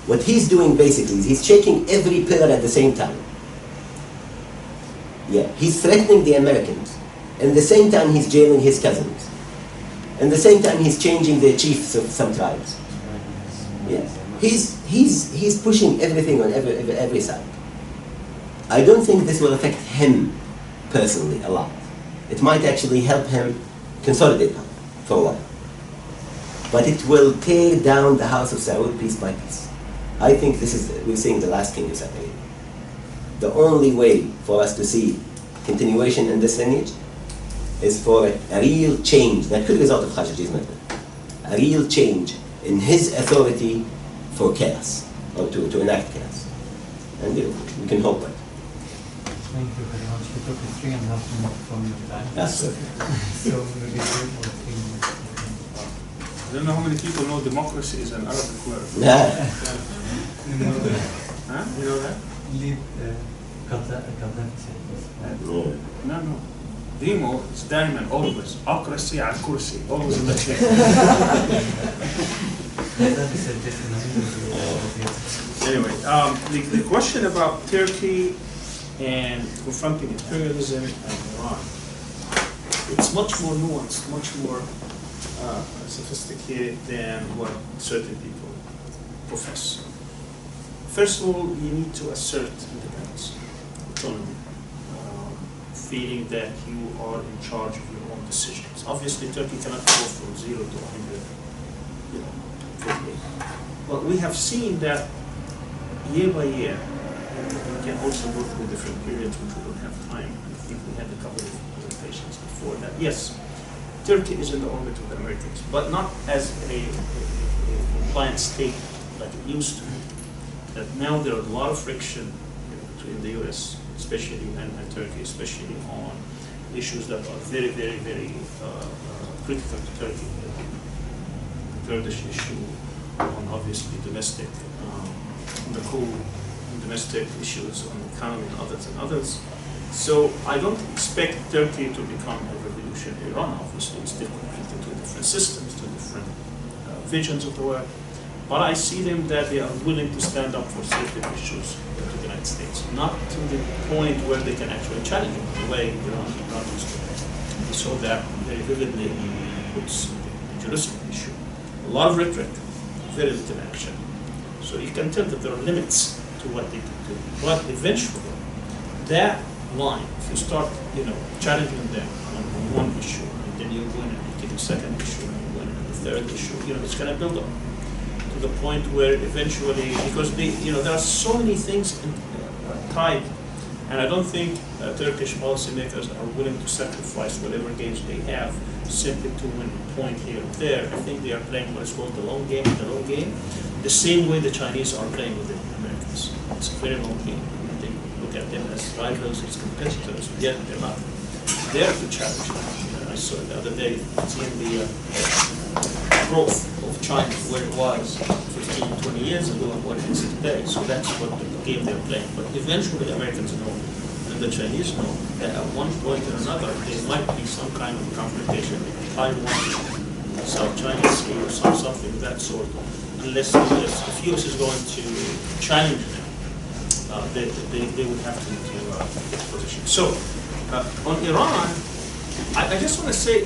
What he's doing basically is he's shaking every pillar at the same time. Yeah, he's threatening the Americans, and at the same time he's jailing his cousins, and at the same time he's changing the chiefs of some tribes. Yeah, he's pushing everything on every side. I don't think this will affect him personally a lot. It might actually help him consolidate power for a while. But it will tear down the House of Saud piece by piece. I think we're seeing the last king of Saudi Arabia. The only way for us to see continuation in this lineage is for a real change that could result of Khashogi's method. A real change in his authority for chaos, or to enact chaos. And we can hope that. Thank you very much. We took 3.5 minutes from your time. That's okay. So maybe 3 or 3 minutes. I don't know how many people know democracy is an Arabic word. Yeah. You know that? Huh? You know that? Leave Gaddafi said this. No. Demo is diamond, always. Akrasi al kursi, always in the chair. Gaddafi said this in the Anyway, the question about Turkey and confronting imperialism and Iran, it's much more nuanced, much more sophisticated than what certain people profess. First of all, you need to assert independence, autonomy, feeling that you are in charge of your own decisions. Obviously, Turkey cannot go from 0 to 100, quickly. But we have seen that year by year. We can also go through different periods which we don't have time. I think we had a couple of presentations before that. Yes, Turkey is in the orbit of the Americans, but not as a compliant state like it used to be. That now there are a lot of friction between the U.S. especially and Turkey, especially on issues that are very, very, very critical to Turkey. The Kurdish issue, on obviously domestic, on the coal, domestic issues on the economy and others. So I don't expect Turkey to become a revolution in Iran. Obviously, it's different to different systems, to different visions of the world. But I see them that they are willing to stand up for certain issues to the United States, not to the point where they can actually challenge it the way Iran used to. We saw that very vividly in the Jerusalem issue. A lot of rhetoric, very little action. So you can tell that there are limits to what they can do. But eventually, that line, if you start, challenging them on one issue, and then you go in and you get the second issue, and you go in and the third issue, it's going to build up to the point where eventually, because there are so many things tied, and I don't think Turkish policymakers are willing to sacrifice whatever gains they have simply to win a point here and there. I think they are playing what is called the long game, the same way the Chinese are playing with the Americans. It's a very long game. They look at them as rivals, as competitors, yet they're not there to challenge them. I saw the other day, seeing the growth of China, where it was 15, 20 years ago and what it is today. So that's what the game they're playing. But eventually the Americans know, and the Chinese know, that at one point or another, there might be some kind of confrontation with Taiwan, South China Sea or something of that sort, unless if US is going to challenge them, they would have to take a position. So on Iran, I just want to say,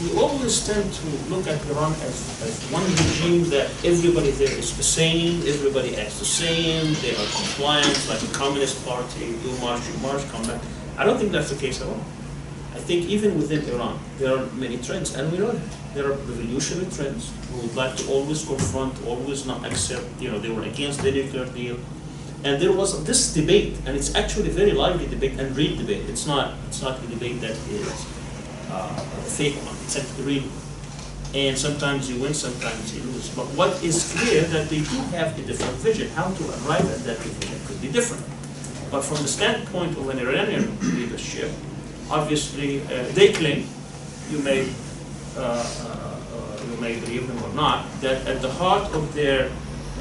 we always tend to look at Iran as one regime that everybody there is the same, everybody acts the same, they are compliant, like a communist party, do march, come back. I don't think that's the case at all. I think even within Iran, there are many trends, and we know that. There are revolutionary trends who would like to always confront, always not accept, they were against the nuclear deal. And there was this debate, and it's actually a very lively debate and real debate. It's not a debate that is a fake one, it's a real one. And sometimes you win, sometimes you lose. But what is clear that they do have a different vision. How to arrive at that vision could be different. But from the standpoint of an Iranian leadership, obviously they claim, you may believe them or not, that at the heart of their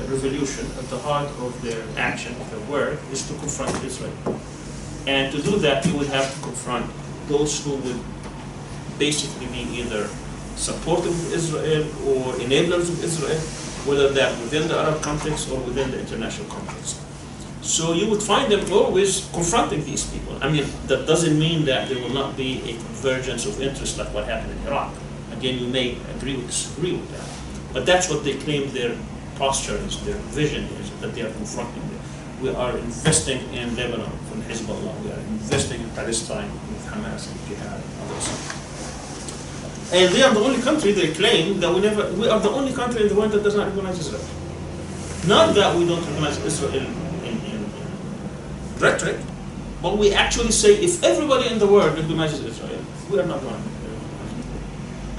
revolution, at the heart of their action, of their work, is to confront Israel. And to do that, you would have to confront those who would basically be either supportive of Israel or enablers of Israel, whether that within the Arab context or within the international context. So you would find them always confronting these people. I mean, that doesn't mean that there will not be a convergence of interest like what happened in Iraq. Again, you may agree or disagree with that. But that's what they claim their posture is, their vision is, that they are confronting them. We are investing in Lebanon from Hezbollah. We are investing in Palestine with Hamas and Jihad and others. And they are the only country, they claim, that we are the only country in the world that does not recognize Israel. Not that we don't recognize Israel in rhetoric, but we actually say if everybody in the world recognizes Israel, we are not going to.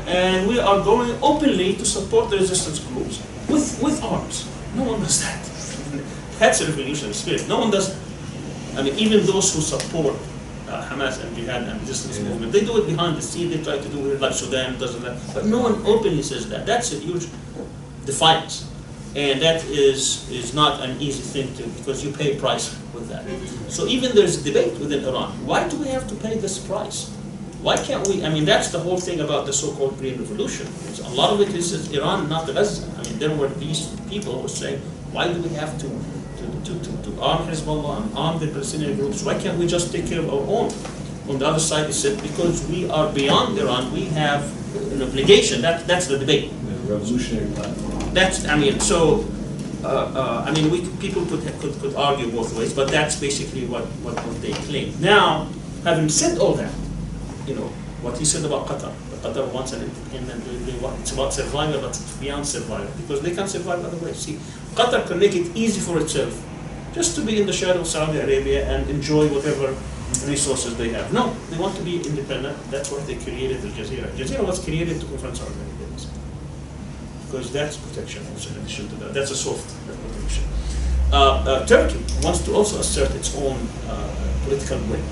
And we are going openly to support the resistance groups with arms. No one does that. That's a revolutionary spirit. No one does that. I mean, even those who support Hamas and Jihad and resistance movement, they do it behind the scene. They try to do it like Sudan does that, but no one openly says that. That's a huge defiance, and that is not an easy thing to, because you pay a price with that. So even there's a debate within Iran. Why do we have to pay this price? Why can't we? I mean, that's the whole thing about the so-called Green Revolution. A lot of it is Iran, not the Gaza. I mean, there were these people who were saying, why do we have to arm Hezbollah and arm the Palestinian groups? Why can't we just take care of our own? On the other side, it said, because we are beyond Iran, we have an obligation. That's the debate. The revolutionary platform. That's, I mean, so, people could argue both ways, but that's basically what they claim. Now, having said all that, what he said about Qatar. Qatar wants an independent, it's about survival, but it's beyond survival, because they can survive other ways. See, Qatar can make it easy for itself just to be in the shadow of Saudi Arabia and enjoy whatever resources they have. No, they want to be independent. That's why they created Al Jazeera. Al Jazeera was created to confront Saudi Arabia, because that's protection also in addition to that. That's a soft protection. Turkey wants to also assert its own political will.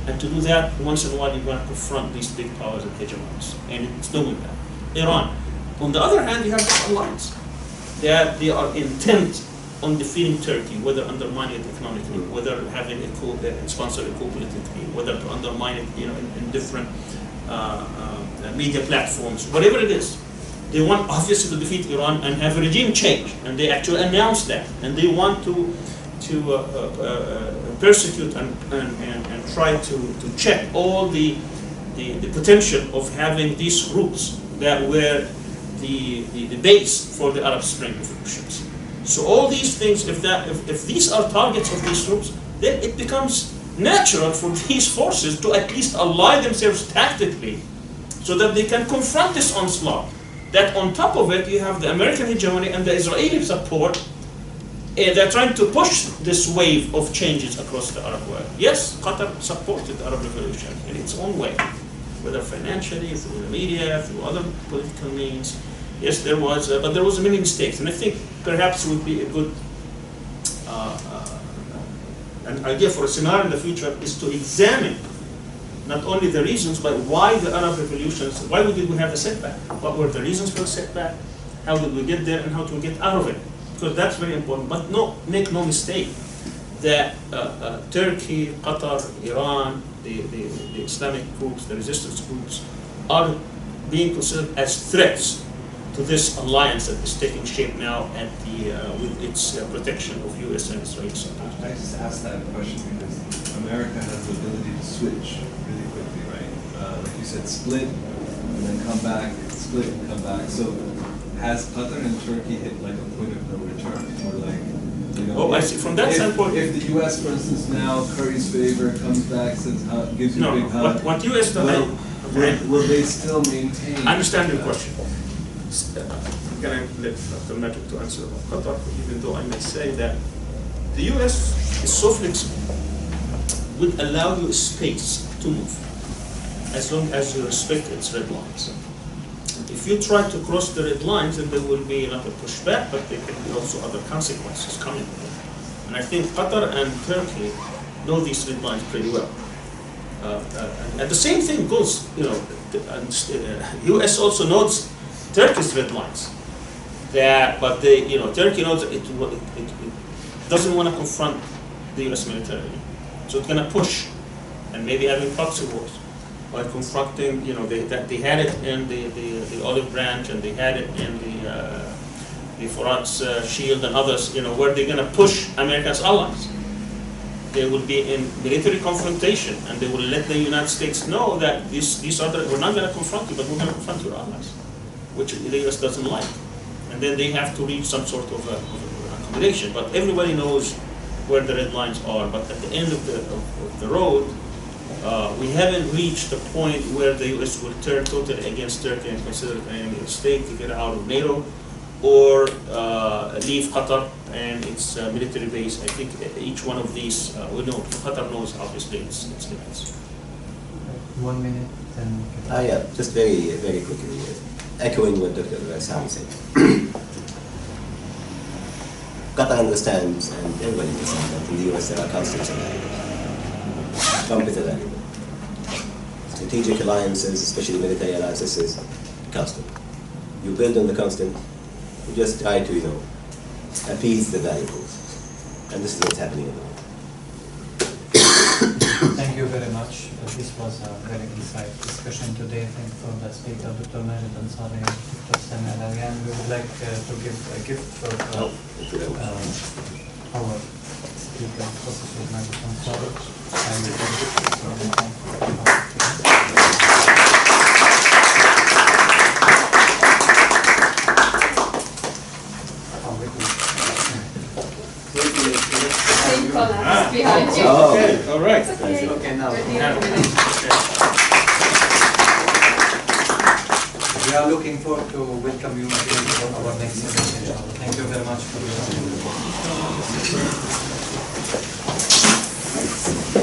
And to do that, once in a while, you're going to confront these big powers and hegemons. And it's doing that. Iran. On the other hand, you have this alliance. They are intent on defeating Turkey, whether undermining it economically, whether having a coup, sponsor a coup politically, whether to undermine it, in different media platforms, whatever it is. They want, obviously, to defeat Iran and have a regime change. And they actually announced that. And they want to persecute and try to check all the potential of having these groups that were the base for the Arab Spring revolutions. So all these things, if these are targets of these groups, then it becomes natural for these forces to at least ally themselves tactically so that they can confront this onslaught. That on top of it, you have the American hegemony and the Israeli support. They're trying to push this wave of changes across the Arab world. Yes, Qatar supported the Arab Revolution in its own way, whether financially, through the media, through other political means. Yes, there was, but there was many mistakes. And I think perhaps it would be a good an idea for a scenario in the future is to examine not only the reasons, but why the Arab revolutions, why did we have a setback? What were the reasons for the setback? How did we get there and how do we get out of it? Because that's very important. But make no mistake that Turkey, Qatar, Iran, the Islamic groups, the resistance groups, are being considered as threats to this alliance that is taking shape now at the with its protection of U.S. and Israeli sovereignty. I just asked that question because America has the ability to switch really quickly, right? Like you said, split and then come back, split and come back. So has Qatar and Turkey hit like a point of no return, or like? You know, Oh, I see. From that standpoint, if the U.S., for instance, now curries favor, comes back, says gives you a big hug, what U.S. does. will they still maintain? I understand your question. Can I let Dr. Majed to answer about Qatar, even though I may say that the U.S. is so flexible, would allow you space to move, as long as you respect its red lines. If you try to cross the red lines, then there will be not a pushback, but there can be also other consequences coming with it. And I think Qatar and Turkey know these red lines pretty well. And the same thing goes, U.S. also knows Turkey's red lines. But Turkey knows it doesn't want to confront the U.S. militarily, so it's going to push, and maybe having proxy wars by confronting. They had it in the olive branch, and they had it in the Furat's shield and others. Where they're going to push America's allies. They will be in military confrontation, and they will let the United States know that we're not going to confront you, but we're going to confront your allies, which the U.S. doesn't like. And then they have to reach some sort of accommodation. But everybody knows where the red lines are. But at the end of the road, we haven't reached the point where the U.S. will turn totally against Turkey and consider it an enemy of the state to get out of NATO, or leave Qatar and its military base. I think each one of these, Qatar knows obviously its limits. 1 minute, then. Yeah, just very, very quickly, echoing what Dr. Sami said. Qatar understands, and everybody understands, that in the US there are constant scenarios. Trump is a variable. Strategic alliances, especially military alliances, is constant. You build on the constant, you just try to, appease the variables. And this is what's happening in the world. Thank you very much. This was a very insightful discussion today. Thank you for the speaker, Dr. Majed Al-Ansari, Dr. Sami Arian. We would like to give a gift for our speaker, Professor Majed Al-Ansari. Behind you. Oh. Okay, all right. Okay, now. We are looking forward to welcome you again for our next session. Thank you very much for your time.